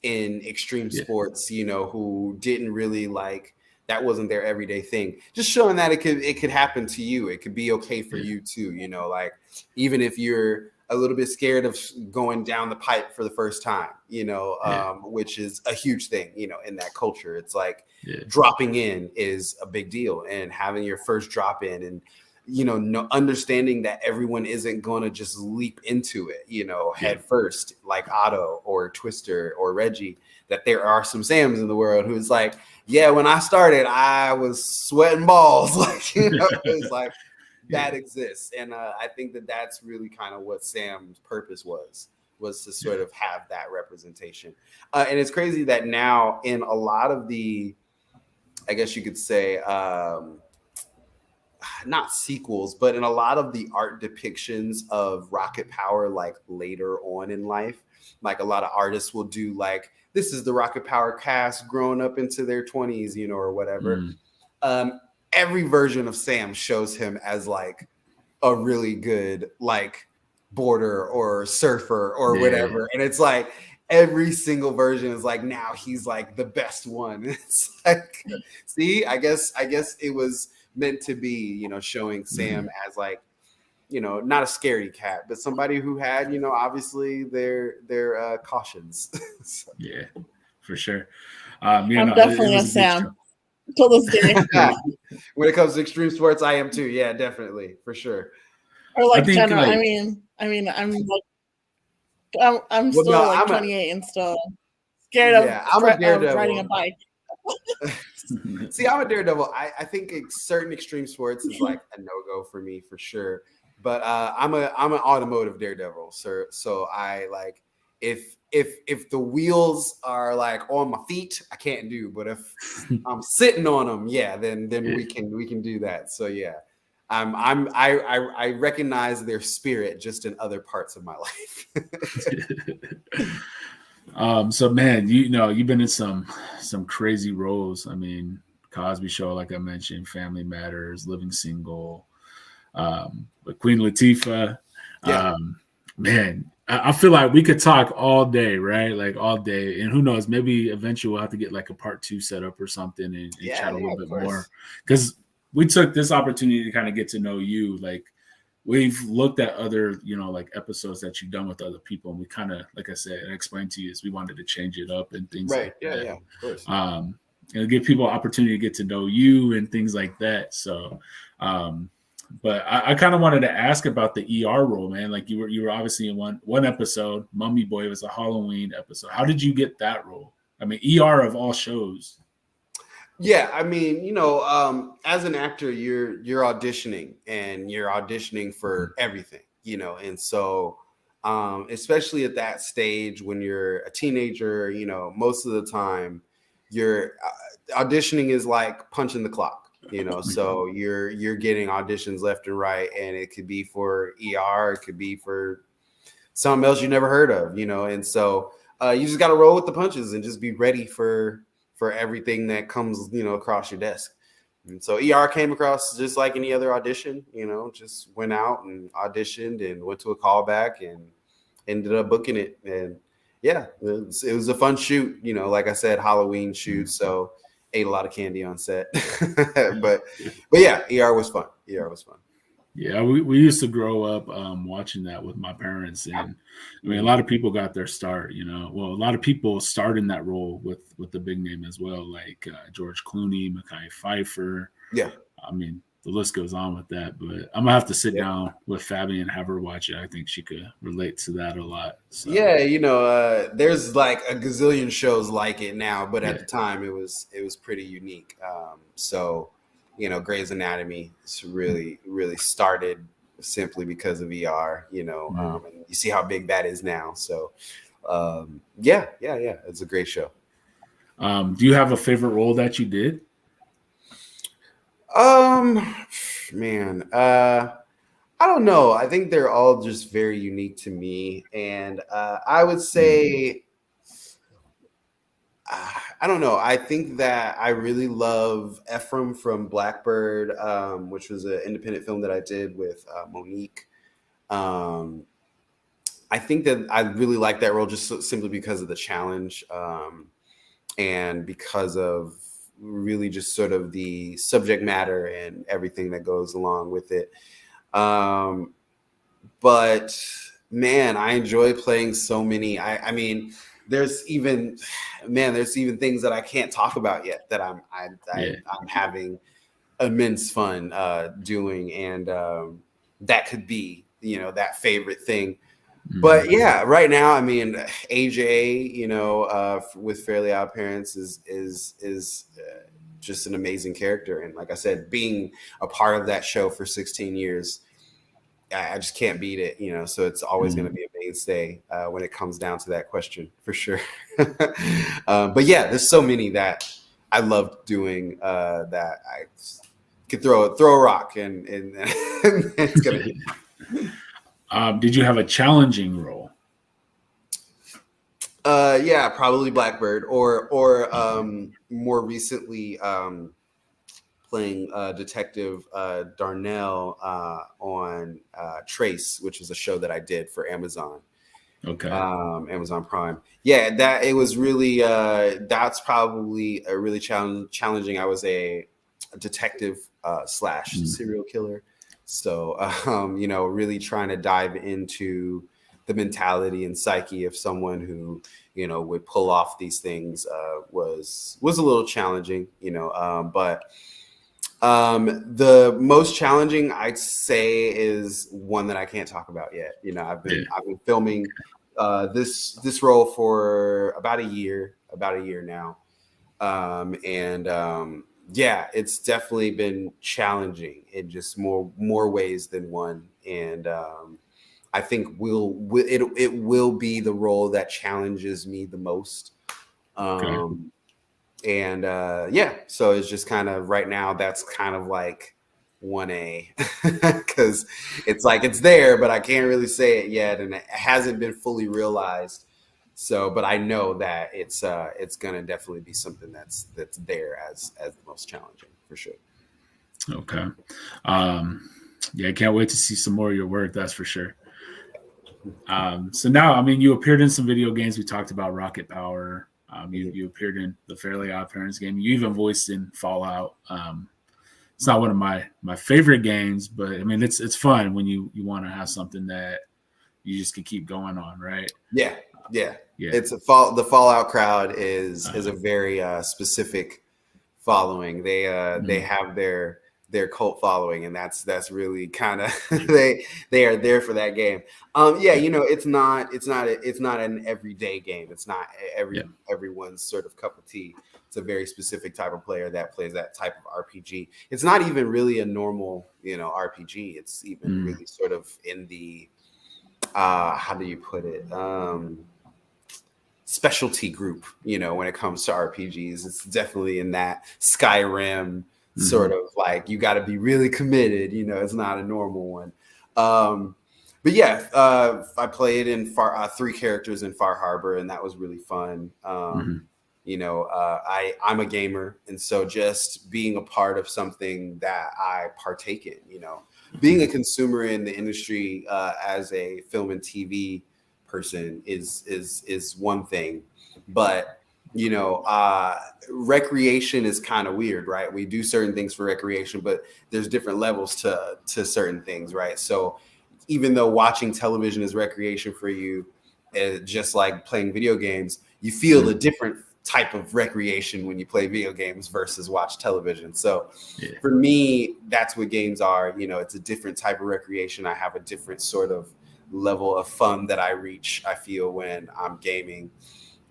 in extreme sports, you know, who didn't really like, that wasn't their everyday thing. Just showing that it could happen to you. It could be okay for you too, you know, like even if you're a little bit scared of going down the pipe for the first time, you know, which is a huge thing, you know, in that culture. It's like dropping in is a big deal, and having your first drop in, and, you know, understanding that everyone isn't going to just leap into it, you know, head first, like Otto or Twister or Reggie, that there are some Sams in the world who's like, yeah, when I started, I was sweating balls. Like, you know, it's like that exists. And I think that that's really kind of what Sam's purpose was to sort of have that representation. And it's crazy that now in a lot of the, I guess you could say, not sequels, but in a lot of the art depictions of Rocket Power, like later on in life, like a lot of artists will do like, this is the Rocket Power cast growing up into their 20s, you know, or whatever. Every version of Sam shows him as like a really good, like boarder or surfer or whatever. And it's like, every single version is like, now he's like the best one. It's like, see, I guess it was meant to be, you know, showing Sam as like, not a scaredy cat, but somebody who had, obviously their cautions. So. Yeah, for sure. I'm definitely a Sam till this day. Yeah. When it comes to extreme sports, I am too. Yeah, definitely, for sure. Or like general. I mean, I'm still like 28 and still scared of riding a bike. See, I'm a daredevil. I think certain extreme sports is like a no-go for me for sure. But I'm an automotive daredevil, sir. So I like if the wheels are like on my feet, I can't do. But if I'm sitting on them, then we can do that. So yeah. I recognize their spirit just in other parts of my life. So man, you've been in some crazy roles. I mean, Cosby Show, like I mentioned, Family Matters, Living Single, with Queen Latifah. Yeah. Man, I feel like we could talk all day, right? Like all day, and who knows? Maybe eventually we'll have to get like a part 2 set up or something and chat a little bit more, because we took this opportunity to kind of get to know you. Like we've looked at other, like episodes that you've done with other people, and we kind of, like I said, and explained to you, is we wanted to change it up and things like that. Yeah, of course. And give people an opportunity to get to know you and things like that. So, but I kind of wanted to ask about the ER role, man. Like you were obviously in one episode, Mummy Boy. It was a Halloween episode. How did you get that role? I mean, ER of all shows. Yeah, I mean, as an actor, you're auditioning, and you're auditioning for everything, and so especially at that stage when you're a teenager, most of the time you're auditioning is like punching the clock, so you're getting auditions left and right, and it could be for ER, it could be for something else you never heard of, and so you just got to roll with the punches and just be ready for everything that comes, across your desk. And so ER came across just like any other audition, just went out and auditioned and went to a callback and ended up booking it. And yeah, it was a fun shoot, like I said, Halloween shoot. So ate a lot of candy on set, but yeah, ER was fun. Yeah, we used to grow up watching that with my parents, and I mean, a lot of people got their start. Well, a lot of people start in that role with the big name as well, like George Clooney, Mekhi Phifer. Yeah, I mean, the list goes on with that. But I'm gonna have to sit down with Fabi and have her watch it. I think she could relate to that a lot. So. Yeah, there's like a gazillion shows like it now, but at the time it was pretty unique. So. Grey's Anatomy really, really started simply because of ER, and you see how big that is now. So, yeah, it's a great show. Do you have a favorite role that you did? Man, I don't know. I think they're all just very unique to me. And I would say, I don't know. I think that I really love Ephraim from Blackbird, which was an independent film that I did with Monique. I think that I really like that role just simply because of the challenge and because of really just sort of the subject matter and everything that goes along with it. But man, I enjoy playing so many. I mean, there's even things that I can't talk about yet that I'm having immense fun doing, and that could be that favorite thing. But yeah, right now, I mean, AJ, with Fairly Odd Parents is just an amazing character, and like I said, being a part of that show for 16 years. I just can't beat it, so it's always going to be a mainstay when it comes down to that question, for sure. But yeah, there's so many that I love doing that I could throw a rock and it's going to. Did you have a challenging role? Yeah, probably Blackbird or more recently playing Detective Darnell on Trace, which is a show that I did for Amazon. Okay. Amazon Prime. Yeah, that it was really that's probably a really challenging. I was a detective / serial killer. So, really trying to dive into the mentality and psyche of someone who, would pull off these things was a little challenging, but the most challenging I'd say is one that I can't talk about yet. I've been filming this role for about a year now. Yeah, it's definitely been challenging in just more ways than one. And I think it will be the role that challenges me the most. And yeah, so it's just kind of right now, that's kind of like 1A because it's like it's there, but I can't really say it yet, and it hasn't been fully realized. So, but I know that it's gonna definitely be something that's there as the most challenging for sure. Okay. Yeah, I can't wait to see some more of your work. That's for sure. So now, I mean, you appeared in some video games. We talked about Rocket Power. You appeared in the Fairly Odd Parents game. You even voiced in Fallout. It's not one of my favorite games, but I mean, it's fun when you want to have something that you just can keep going on, right? Yeah. It's the Fallout crowd is a very specific following. They have their cult following, and that's really kind of they are there for that game. It's not an everyday game. It's not everyone's sort of cup of tea. It's a very specific type of player that plays that type of RPG. It's not even really a normal RPG. It's even really sort of in the how do you put it, specialty group, when it comes to RPGs. It's definitely in that Skyrim sort of like, you got to be really committed, it's not a normal one. But yeah, I played in 3 characters in Far Harbor, and that was really fun. I'm a gamer, and so just being a part of something that I partake in, being a consumer in the industry as a film and TV person is one thing, but recreation is kind of weird, right? We do certain things for recreation, but there's different levels to certain things, right? So even though watching television is recreation for you, just like playing video games, you feel a different type of recreation when you play video games versus watch television. So for me, that's what games are. It's a different type of recreation. I have a different sort of level of fun that I reach, I feel, when I'm gaming.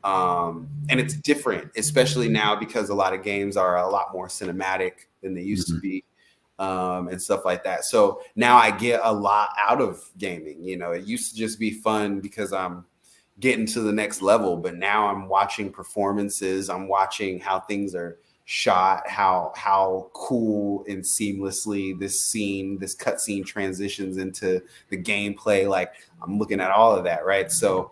And it's different, especially now, because a lot of games are a lot more cinematic than they used to be, and stuff like that. So now I get a lot out of gaming. It used to just be fun because I'm getting to the next level, but now I'm watching performances. I'm watching how things are shot, how cool and seamlessly this cutscene transitions into the gameplay. Like, I'm looking at all of that, right? So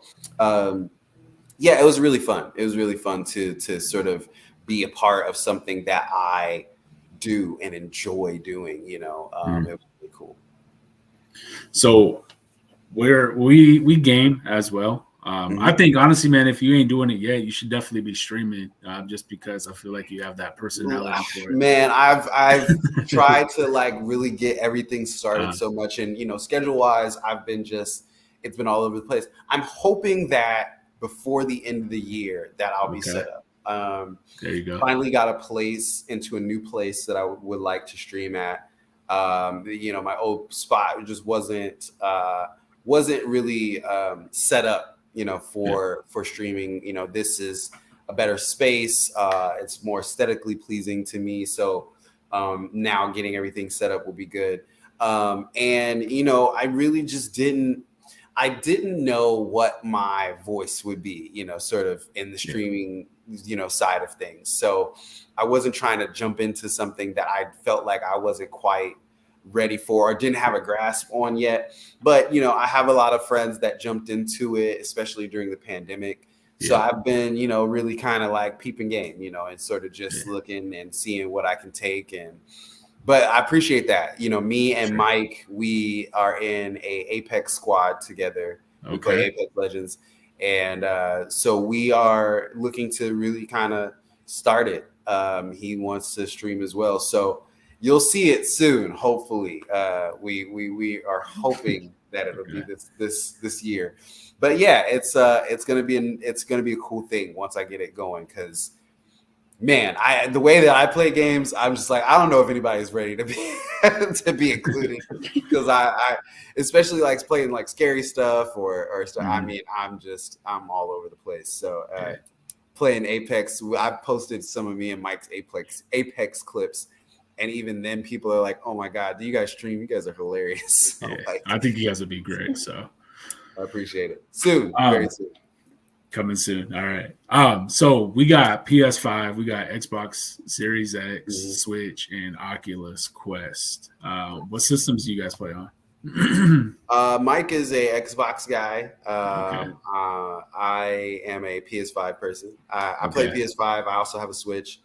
yeah, it was really fun. It was really fun to sort of be a part of something that I do and enjoy doing. It was really cool. So we game as well. I think, honestly, man, if you ain't doing it yet, you should definitely be streaming, just because I feel like you have that personality for it. Man, I've tried to like really get everything started so much, and schedule wise, it's been all over the place. I'm hoping that before the end of the year that I'll be set up. There you go. Finally got a new place that I would like to stream at. My old spot just wasn't really set up, for streaming. This is a better space. It's more aesthetically pleasing to me. So now getting everything set up will be good. And I really just didn't know what my voice would be, sort of in the streaming, side of things. So I wasn't trying to jump into something that I felt like I wasn't quite ready for or didn't have a grasp on yet. But, I have a lot of friends that jumped into it, especially during the pandemic. So I've been, really kind of like peeping game, and sort of just looking and seeing what I can take. But I appreciate that. Me and Mike, we are in a Apex squad together. We play Apex Legends. And so we are looking to really kind of start it. He wants to stream as well. So you'll see it soon. Hopefully, we are hoping that it'll be this year. But yeah, it's gonna be a cool thing once I get it going, because man, the way that I play games, I'm just like, I don't know if anybody's ready to be to be included, because I especially like playing like scary stuff or stuff. I mean, I'm all over the place. So playing Apex, I posted some of me and Mike's Apex clips, and even then people are like, oh my God, do you guys stream? You guys are hilarious. So, like, I think you guys would be great. So I appreciate it. Soon, very soon. Coming soon. All right. So we got PS5, we got Xbox Series X, Switch, and Oculus Quest. What systems do you guys play on? Mike is a Xbox guy. I am a PS5 person. I play PS5. I also have a Switch.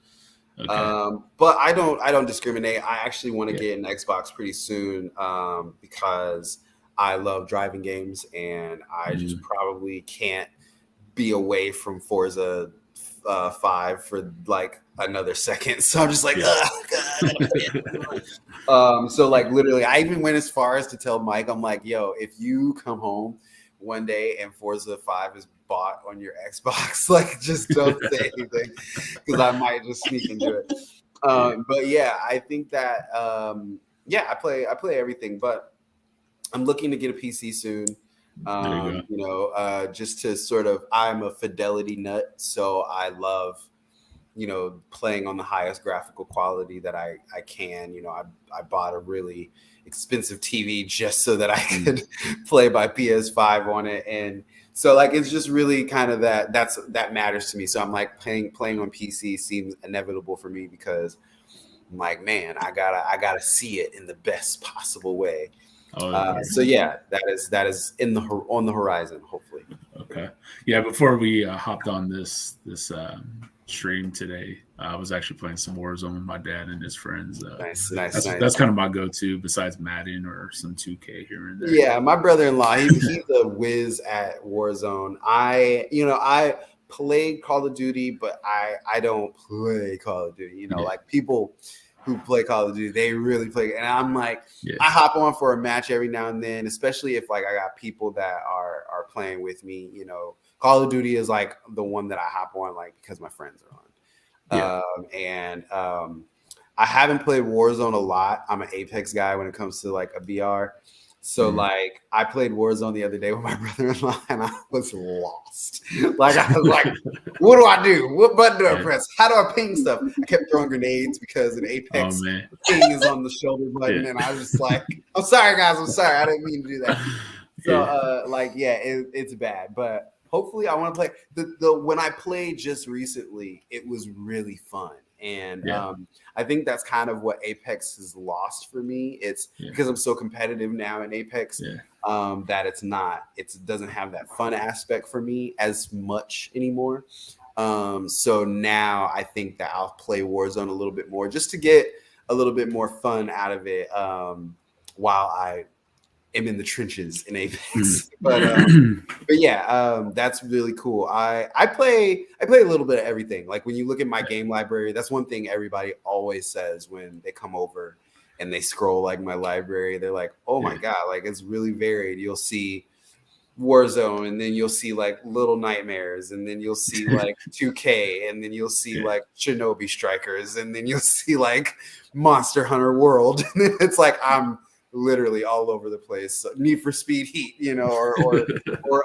But I don't discriminate. I actually want to get an Xbox pretty soon, because I love driving games, and I just probably can't be away from Forza 5 for like another second. So I'm just like, so like literally, I even went as far as to tell Mike, I'm like, yo, if you come home one day and Forza 5 is bought on your Xbox, like just don't say anything, because I might just sneak into it. But yeah, I think that I play everything, but I'm looking to get a PC soon. Just to sort of, I'm a fidelity nut, so I love, playing on the highest graphical quality that I can. I bought a really expensive TV just so that I could play my PS5 on it, and so like it's just really kind of that matters to me. So I'm like playing on PC seems inevitable for me, because I'm like, man, I gotta see it in the best possible way. So yeah, that is on the horizon, hopefully. Okay. Yeah. Before we hopped on this stream today, I was actually playing some Warzone with my dad and his friends. Nice. That's kind of my go-to, besides Madden or some 2K here and there. Yeah, my brother-in-law, he's a whiz at Warzone. I played Call of Duty, but I don't play Call of Duty. Like people who play Call of Duty, they really play. And I'm like, I hop on for a match every now and then, especially if like I got people that are playing with me. Call of Duty is like the one that I hop on, like, because my friends are on. I haven't played Warzone a lot. I'm an Apex guy when it comes to like a VR. So like I played Warzone the other day with my brother-in-law, and I was lost. Like I was like, what do I do? What button do I press? How do I ping stuff? I kept throwing grenades because in Apex, ping is on the shoulder button, and I was just like, I'm sorry guys, I'm sorry, I didn't mean to do that. So it's bad, but hopefully I want to play the when I played just recently, it was really fun. And I think that's kind of what Apex has lost for me. It's because I'm so competitive now in Apex that it doesn't have that fun aspect for me as much anymore. So now I think that I'll play Warzone a little bit more just to get a little bit more fun out of it while I am in the trenches in Apex. But that's really cool. I play a little bit of everything. Like when you look at my game library, that's one thing everybody always says when they come over and they scroll like my library. They're like, oh my God, like it's really varied. You'll see Warzone, and then you'll see like Little Nightmares, and then you'll see like 2K, and then you'll see like Shinobi Strikers, and then you'll see like Monster Hunter World. It's like I'm literally all over the place. Need for Speed Heat, or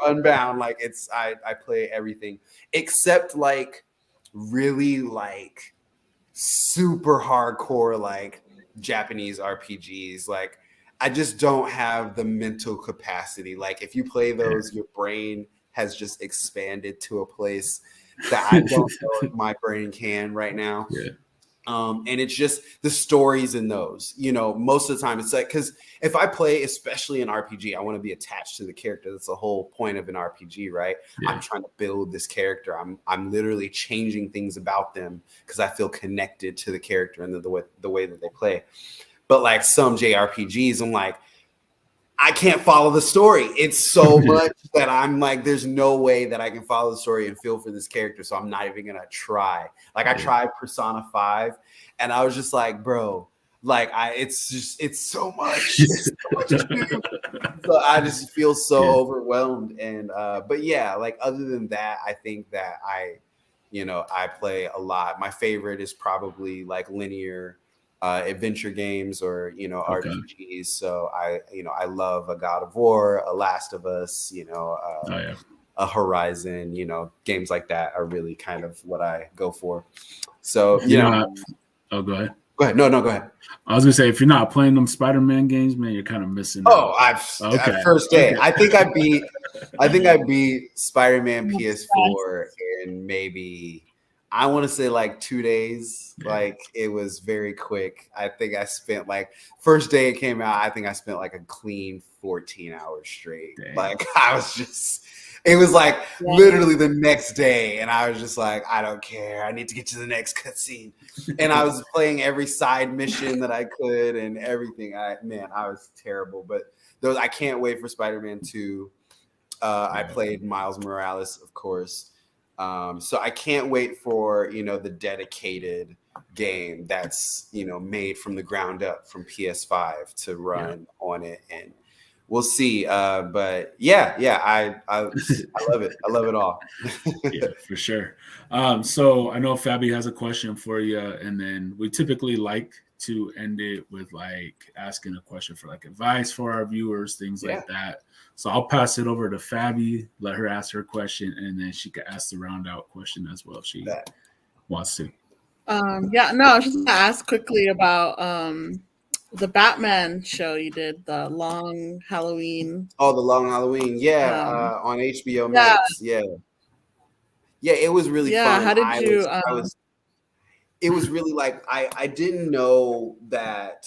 Unbound. Like I play everything except like really like super hardcore like Japanese RPGs. Like I just don't have the mental capacity. Like if you play those, your brain has just expanded to a place that I don't know if my brain can right now. And it's just the stories in those, most of the time it's like, because if I play, especially an RPG, I want to be attached to the character. That's the whole point of an RPG, right? I'm trying to build this character. I'm literally changing things about them because I feel connected to the character and the way that they play. But like some JRPGs, I'm like, I can't follow the story. It's so much that I'm like, there's no way that I can follow the story and feel for this character. So I'm not even going to try. Like I tried Persona 5 and I was just like, bro, Like it's so much. It's so much to do. So I just feel so overwhelmed. And but yeah, like other than that, I think that I play a lot. My favorite is probably like linear adventure games or RPGs. So I love a God of War, a Last of Us, a Horizon, games like that are really kind of what I go for. So oh, go ahead. Go ahead. No, go ahead. I was gonna say, if you're not playing them Spider-Man games, man, you're kind of missing out. At first day. I think I beat Spider-Man PS4 in maybe, I want to say like 2 days. Like it was very quick. I think I spent like first day it came out, I think I spent like a clean 14 hours straight. Dang. Like it was like literally the next day, and I was just like, I don't care. I need to get to the next cutscene. And I was playing every side mission that I could and everything. I was terrible. But I can't wait for Spider-Man 2. I played Miles Morales, of course. So I can't wait for the dedicated game that's made from the ground up from PS5 to run on it, and we'll see. But I love it. I love it all. Yeah, for sure. So I know Fabi has a question for you, and then we typically like to end it with like asking a question for like advice for our viewers, things like that. So I'll pass it over to Fabi, let her ask her question, and then she can ask the round out question as well if she wants to. I was just gonna ask quickly about the Batman show you did, the Long Halloween. Oh, the Long Halloween, on HBO Max. Yeah, it was really fun. How did you? It was really like I didn't know that.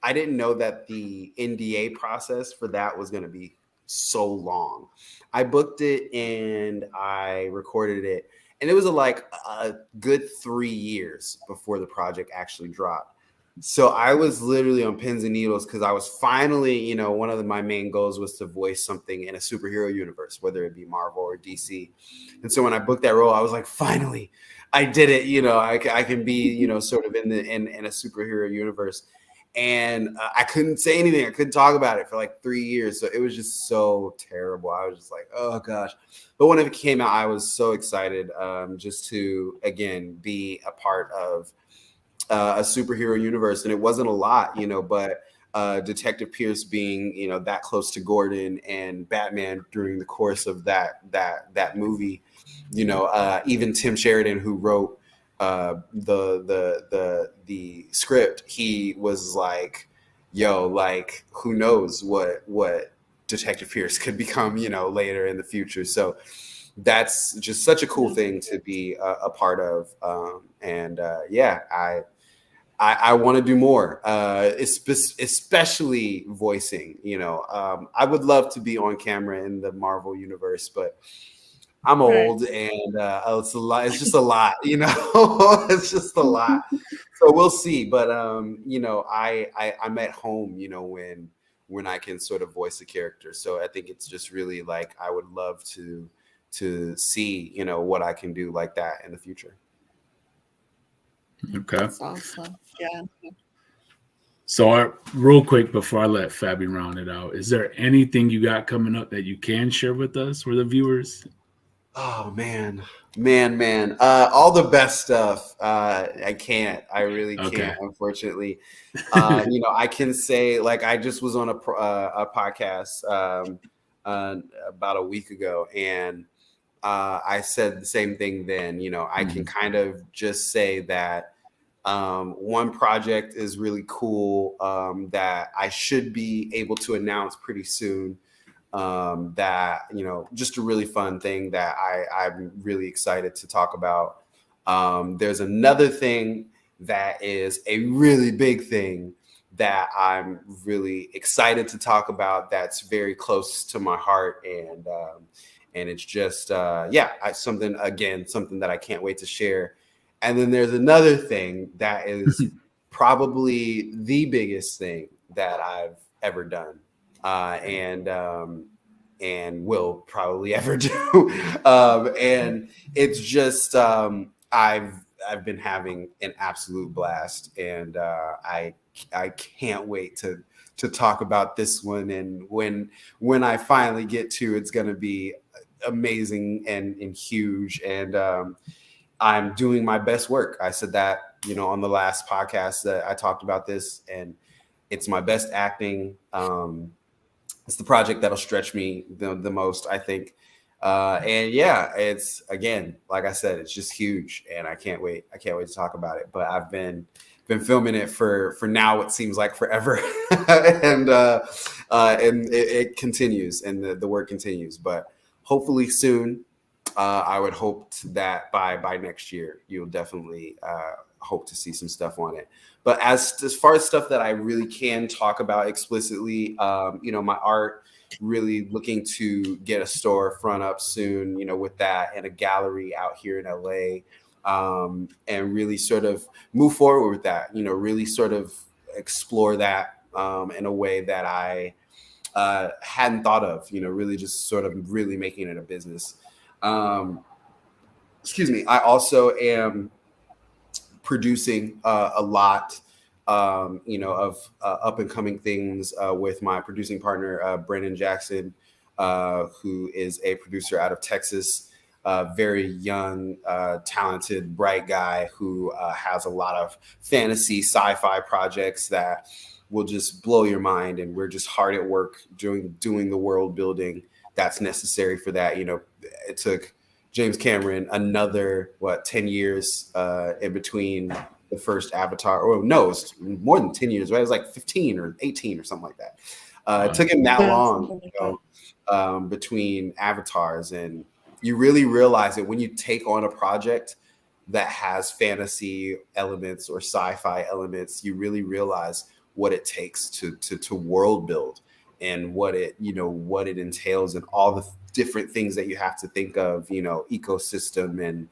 I didn't know that the NDA process for that was going to be so long. I booked it and I recorded it, and it was like a good 3 years before the project actually dropped. So I was literally on pins and needles because I was finally, one of my main goals was to voice something in a superhero universe, whether it be Marvel or DC. And so when I booked that role, I was like, finally, I did it. I can be, sort of in a superhero universe. And I couldn't say anything. I couldn't talk about it for like 3 years. So it was just so terrible. I was just like, oh gosh. But when it came out, I was so excited just to, again, be a part of a superhero universe. And it wasn't a lot, but Detective Pierce being, that close to Gordon and Batman during the course of that movie, even Tim Sheridan, who wrote the script, he was like, yo, like, who knows what Detective Pierce could become, later in the future. So that's just such a cool thing to be a part of. I want to do more, especially voicing. I would love to be on camera in the Marvel universe, but I'm old and it's a lot. It's just a lot, It's just a lot. So we'll see. But I'm at home, when I can sort of voice a character. So I think it's just really like I would love to see, what I can do like that in the future. Okay. That's awesome. Yeah. So real quick before I let Fabi round it out, is there anything you got coming up that you can share with us for the viewers? Oh man. All the best stuff. I can't. I really can't, unfortunately. I can say, like, I just was on a podcast about a week ago, and I said the same thing then. I can kind of just say that one project is really cool that I should be able to announce pretty soon. That, just a really fun thing that I'm really excited to talk about. There's another thing that is a really big thing that I'm really excited to talk about that's very close to my heart. And it's just, something that I can't wait to share. And then there's another thing that is probably the biggest thing that I've ever done. And will probably ever do. And it's just, I've I've been having an absolute blast, and I can't wait to talk about this one. And when I finally get to, it's going to be amazing and huge. And I'm doing my best work. I said that, on the last podcast that I talked about this, and it's my best acting. It's the project that'll stretch me the most, I think. And yeah, it's, again, like I said, it's just huge, and I can't wait to talk about it. But I've been filming it for now what seems like forever, and it continues, and the work continues. But hopefully soon, I would hope that by next year, you'll definitely hope to see some stuff on it. But as far as stuff that I really can talk about explicitly, my art, really looking to get a storefront up soon, with that, and a gallery out here in LA, and really sort of move forward with that, really sort of explore that in a way that I hadn't thought of, really just sort of really making it a business. Excuse me. I also am producing a lot, of up and coming things with my producing partner, Brennan Jackson, who is a producer out of Texas, very young, talented, bright guy who has a lot of fantasy sci-fi projects that will just blow your mind. And we're just hard at work doing the world building that's necessary for that. It took James Cameron another 10 years in between the first Avatar, or no, it's more than 10 years, right? It was like 15 or 18 or something like that. It took him that long between Avatars, and you really realize it when you take on a project that has fantasy elements or sci-fi elements. You really realize what it takes to world build, and what it entails, and all the different things that you have to think of, ecosystem, and,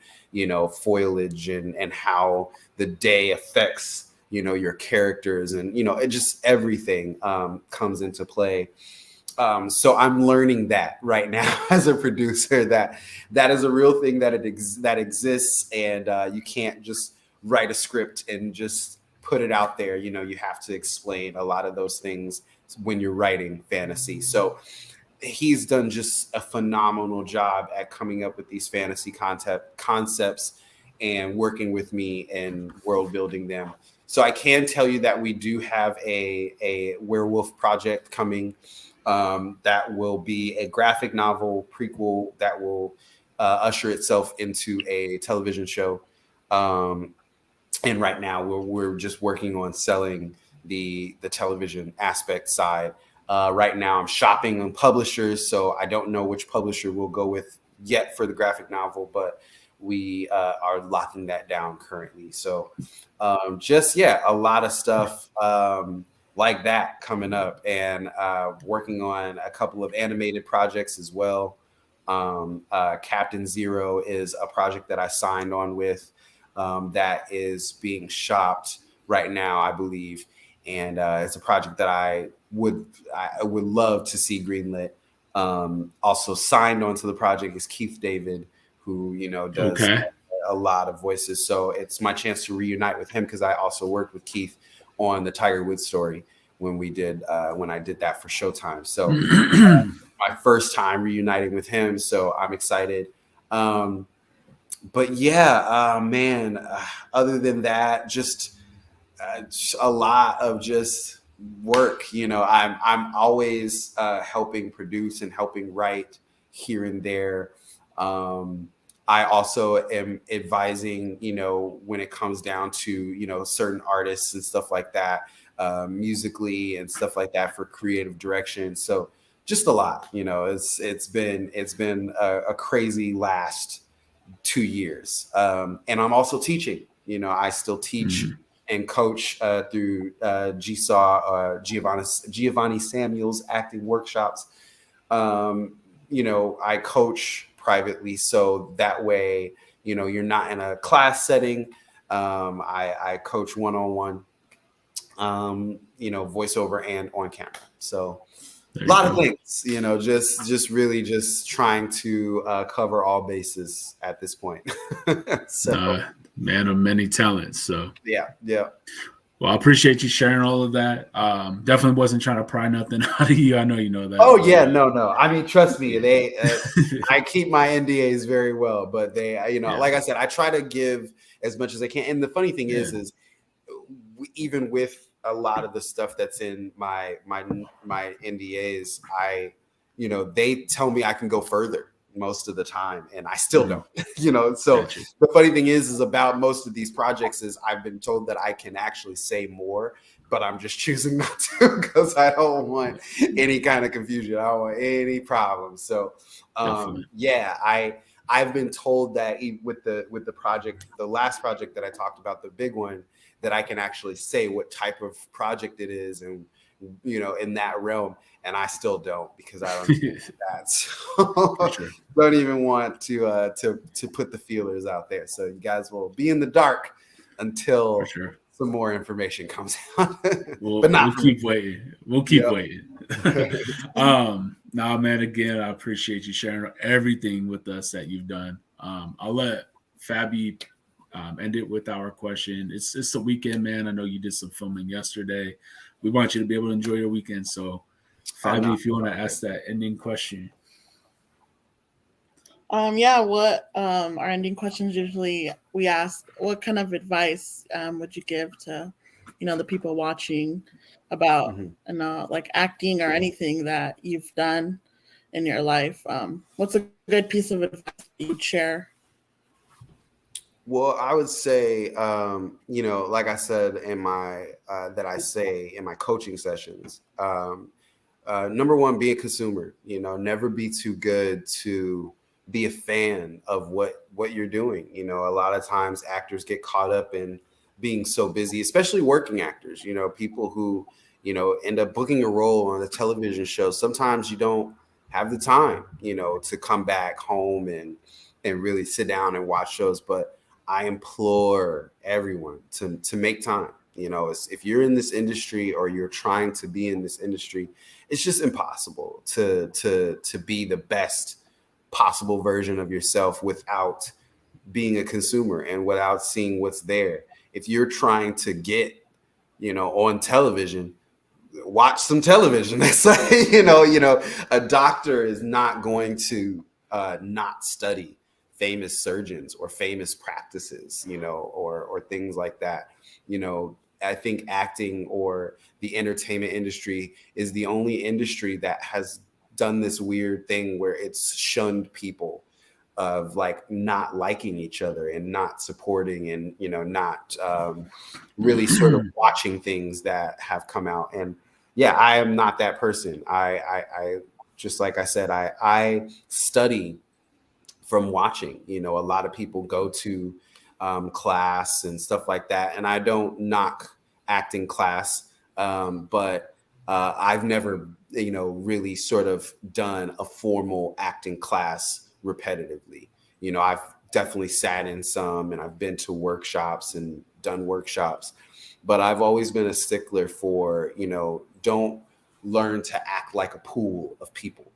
foliage, and how the day affects, your characters, and, it just everything comes into play. So I'm learning that right now as a producer, that is a real thing, that exists, and you can't just write a script and just put it out there. You have to explain a lot of those things when you're writing fantasy. So he's done just a phenomenal job at coming up with these fantasy concepts and working with me and world building them. So I can tell you that we do have a werewolf project coming, that will be a graphic novel prequel that will usher itself into a television show. And right now we're just working on selling the television aspect side. Right now I'm shopping on publishers, so I don't know which publisher we'll go with yet for the graphic novel, but we are locking that down currently. So a lot of stuff like that coming up, and working on a couple of animated projects as well. Captain Zero is a project that I signed on with, that is being shopped right now, I believe. And it's a project that I would love to see greenlit. Also signed onto the project is Keith David, who does a lot of voices. So it's my chance to reunite with him, because I also worked with Keith on the Tiger Woods story when I did that for Showtime. So my first time reuniting with him, so I'm excited. But yeah, man. Other than that, just a lot of just work. I'm always helping produce and helping write here and there. I also am advising, when it comes down to, certain artists and stuff like that, musically and stuff like that, for creative direction. So just a lot, it's been a crazy last 2 years. And I'm also teaching, I still teach and coach through GSAW, Giovanni Samuels acting workshops. I coach privately, so that way, you're not in a class setting. I coach one-on-one, voiceover and on camera. So a lot of things, just really just trying to cover all bases at this point. So man of many talents. So yeah. well, I appreciate you sharing all of that. Definitely wasn't trying to pry nothing out of you. I know you know that. Oh yeah, no. I mean, trust me, I keep my NDAs very well, but like I said, I try to give as much as I can. And the funny thing is even with a lot of the stuff that's in my NDAs, they tell me I can go further most of the time, and I still don't. So Gotcha. the funny thing is about most of these projects is I've been told that I can actually say more, but I'm just choosing not to because I don't want any kind of confusion. I don't want any problems. So I've been told that with the project, the last project that I talked about, the big one, that I can actually say what type of project it is, and in that realm, and I still don't, because I don't do that. So Sure. don't even want to put the feelers out there. So you guys will be in the dark until some more information comes out. But we'll keep waiting. We'll keep waiting. Nah, man, again, I appreciate you sharing everything with us that you've done. I'll let Fabi end it with our question. It's the weekend, man. I know you did some filming yesterday. We want you to be able to enjoy your weekend. So, Fabi, if you want to ask that ending question. What our ending questions usually we ask, what kind of advice would you give to the people watching about like acting or anything that you've done in your life? What's a good piece of advice you'd share? Well, I would say, like I said in my in my coaching sessions, number one, be a consumer. Never be too good to be a fan of what you're doing. A lot of times actors get caught up in being so busy, especially working actors. People who end up booking a role on a television show. Sometimes you don't have the time, to come back home and really sit down and watch shows, but I implore everyone to make time. If you're in this industry or you're trying to be in this industry, it's just impossible to be the best possible version of yourself without being a consumer and without seeing what's there. If you're trying to get, on television, watch some television. That's like, a doctor is not going to not study famous surgeons or famous practices, or things like that. I think acting or the entertainment industry is the only industry that has done this weird thing where it's shunned people of like not liking each other and not supporting and, not really sort of watching things that have come out. And yeah, I am not that person. I just, like I said, I study from watching. A lot of people go to class and stuff like that, and I don't knock acting class, but I've never really sort of done a formal acting class repetitively. I've definitely sat in some, and I've been to workshops and done workshops, but I've always been a stickler for don't learn to act like a pool of people.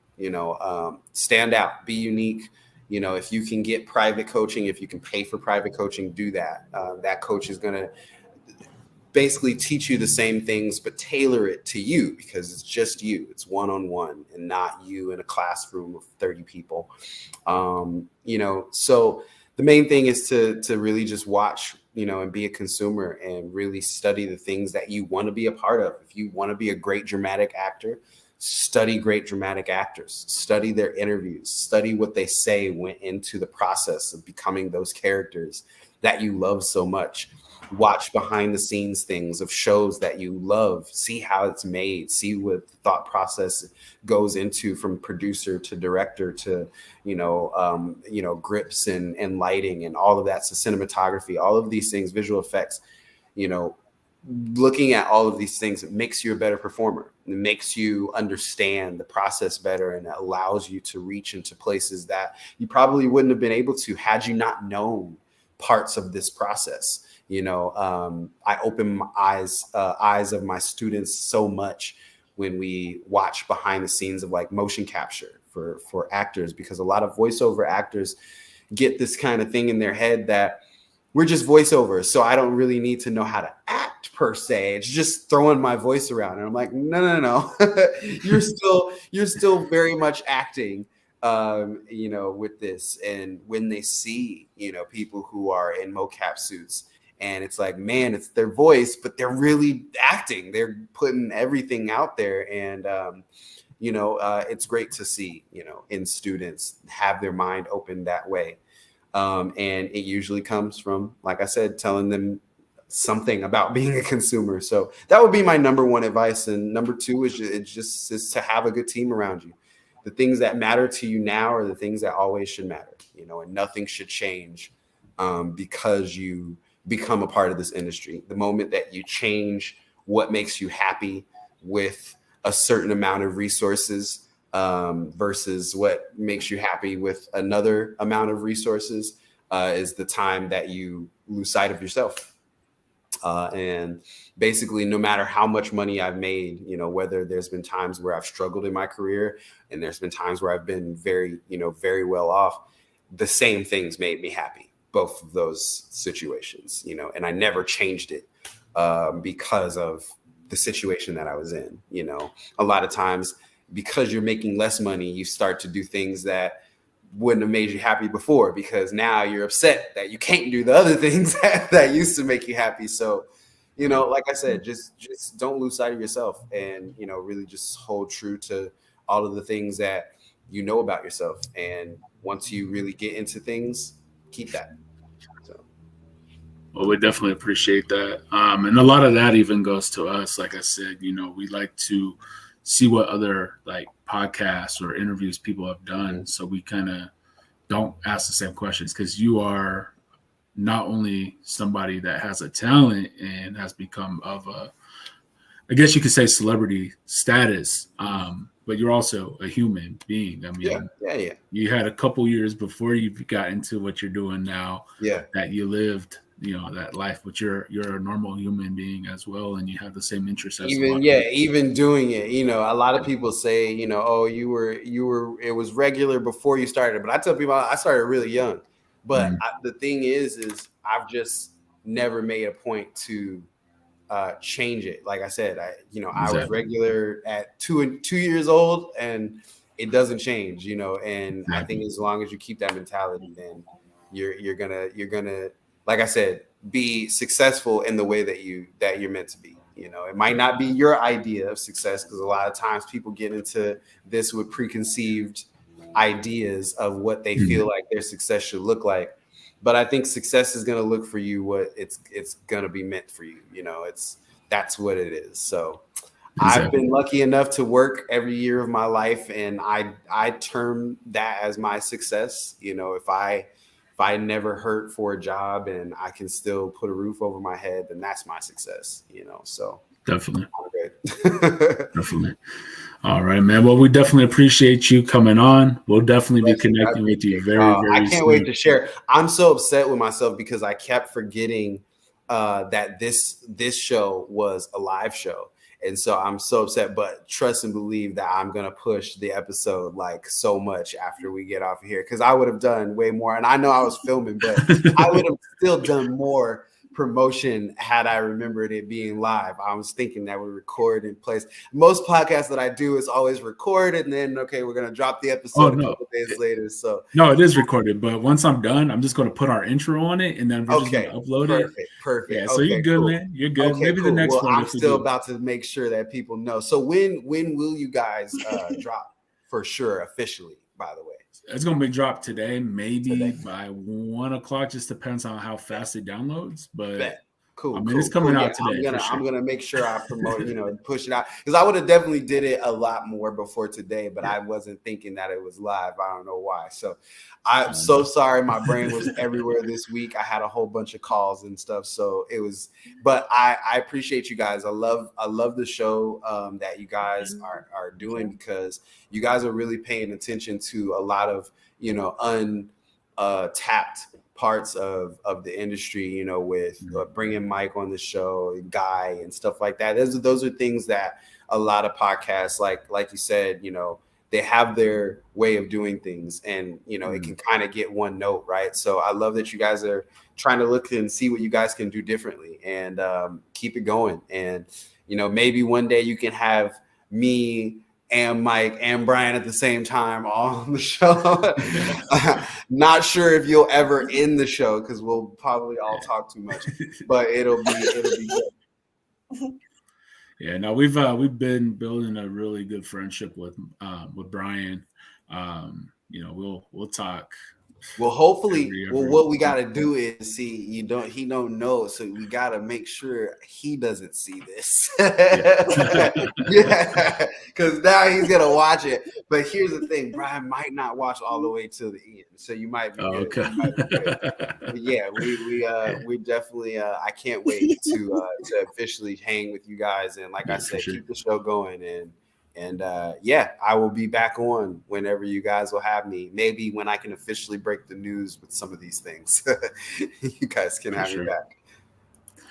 Stand out, be unique. If you can get private coaching, if you can pay for private coaching, do that. That coach is going to basically teach you the same things, but tailor it to you, because it's just you. It's one-on-one and not you in a classroom of 30 people. So the main thing is to really just watch, and be a consumer and really study the things that you want to be a part of. If you want to be a great dramatic actor, study great dramatic actors, study their interviews, study what they say went into the process of becoming those characters that you love so much. Watch behind the scenes things of shows that you love, see how it's made, see what the thought process goes into from producer to director to, grips and lighting and all of that. So cinematography, all of these things, visual effects, looking at all of these things, it makes you a better performer. It makes you understand the process better, and it allows you to reach into places that you probably wouldn't have been able to had you not known parts of this process. I open my eyes of my students so much when we watch behind the scenes of like motion capture for actors, because a lot of voiceover actors get this kind of thing in their head that we're just voiceovers, so I don't really need to know how to act per se. It's just throwing my voice around. And I'm like, no. you're still very much acting, with this. And when they see, people who are in mocap suits, and it's like, man, it's their voice, but they're really acting. They're putting everything out there. And, it's great to see, in students have their mind open that way. And it usually comes from, like I said, telling them something about being a consumer. So that would be my number one advice. And number two is just to have a good team around you. The things that matter to you now are the things that always should matter, and nothing should change because you become a part of this industry. The moment that you change what makes you happy with a certain amount of resources, versus what makes you happy with another amount of resources, is the time that you lose sight of yourself. And basically, no matter how much money I've made, whether there's been times where I've struggled in my career and there's been times where I've been very, very well off, the same things made me happy, both of those situations, and I never changed it because of the situation that I was in. A lot of times, because you're making less money, you start to do things that wouldn't have made you happy before, because now you're upset that you can't do the other things that used to make you happy. So, like I said, just don't lose sight of yourself, and, really just hold true to all of the things that you know about yourself. And once you really get into things, keep that. So. Well, we definitely appreciate that. And a lot of that even goes to us. Like I said, we like to see what other like podcasts or interviews people have done. So we kind of don't ask the same questions, because you are not only somebody that has a talent and has become of a, I guess you could say, celebrity status, but you're also a human being. I mean, yeah. You had a couple years before you got into what you're doing now, that you lived, that life, but you're a normal human being as well, and you have the same interests as even doing it. A lot of people say, oh, you were it was regular before you started, but I tell people I started really young. But the thing is I've just never made a point to change it. Like I said, Exactly. I was regular at 2 years old, and it doesn't change, and exactly. I think as long as you keep that mentality, then you're gonna, like I said, be successful in the way that you're meant to be. It might not be your idea of success, because a lot of times people get into this with preconceived ideas of what they feel like their success should look like. But I think success is going to look for you what it's going to be meant for you. That's what it is. So exactly. I've been lucky enough to work every year of my life, and I term that as my success. If I never hurt for a job and I can still put a roof over my head, then that's my success. So definitely. Definitely. All right, man. Well, we definitely appreciate you coming on. We'll definitely be connecting with you very I can't soon. wait to share. I'm so upset with myself because I kept forgetting that this show was a live show. And so I'm so upset, but trust and believe that I'm going to push the episode like so much after we get off of here, because I would have done way more. And I know I was filming, but I would have still done more promotion had I remembered it being live. I was thinking that we record in place. Most podcasts that I do is always record, and then, okay, we're going to drop the episode a couple days later. So no, it is recorded, but once I'm done, I'm just going to put our intro on it, and then we're just going to upload it. Perfect. Yeah, so you're good, man. You're good. Okay, maybe the next one. I'm still about to make sure that people know. So when will you guys drop for sure officially, by the way? It's going to be dropped today, maybe by 1 o'clock. Just depends on how fast it downloads. But cool. It's coming out today. I'm gonna make sure I promote, and push it out, because I would have definitely did it a lot more before today, but I wasn't thinking that it was live. I don't know why. So I'm so sorry. My brain was everywhere this week. I had a whole bunch of calls and stuff. So it was, but I appreciate you guys. I love the show that you guys are doing, because you guys are really paying attention to a lot of, untapped parts of the industry, with bringing Mike on the show, Guy, and stuff like that. Those are things that a lot of podcasts, like you said, they have their way of doing things, and it can kind of get one note, right? So I love that you guys are trying to look and see what you guys can do differently, and keep it going. And maybe one day you can have me and Mike and Brian at the same time on the show. Not sure if you'll ever end the show, because we'll probably all talk too much, but it'll be good. Yeah, no, we've been building a really good friendship with Brian. We'll talk. Well, hopefully, what we got to do is see he don't know, so we got to make sure he doesn't see this. Yeah, because now he's gonna watch it. But here's the thing: Brian might not watch all the way to the end, so you might be good. Okay. You might be good. But yeah, we definitely. I can't wait to officially hang with you guys, and like I said, keep the show going. And I will be back on whenever you guys will have me. Maybe when I can officially break the news with some of these things, you guys can have me back.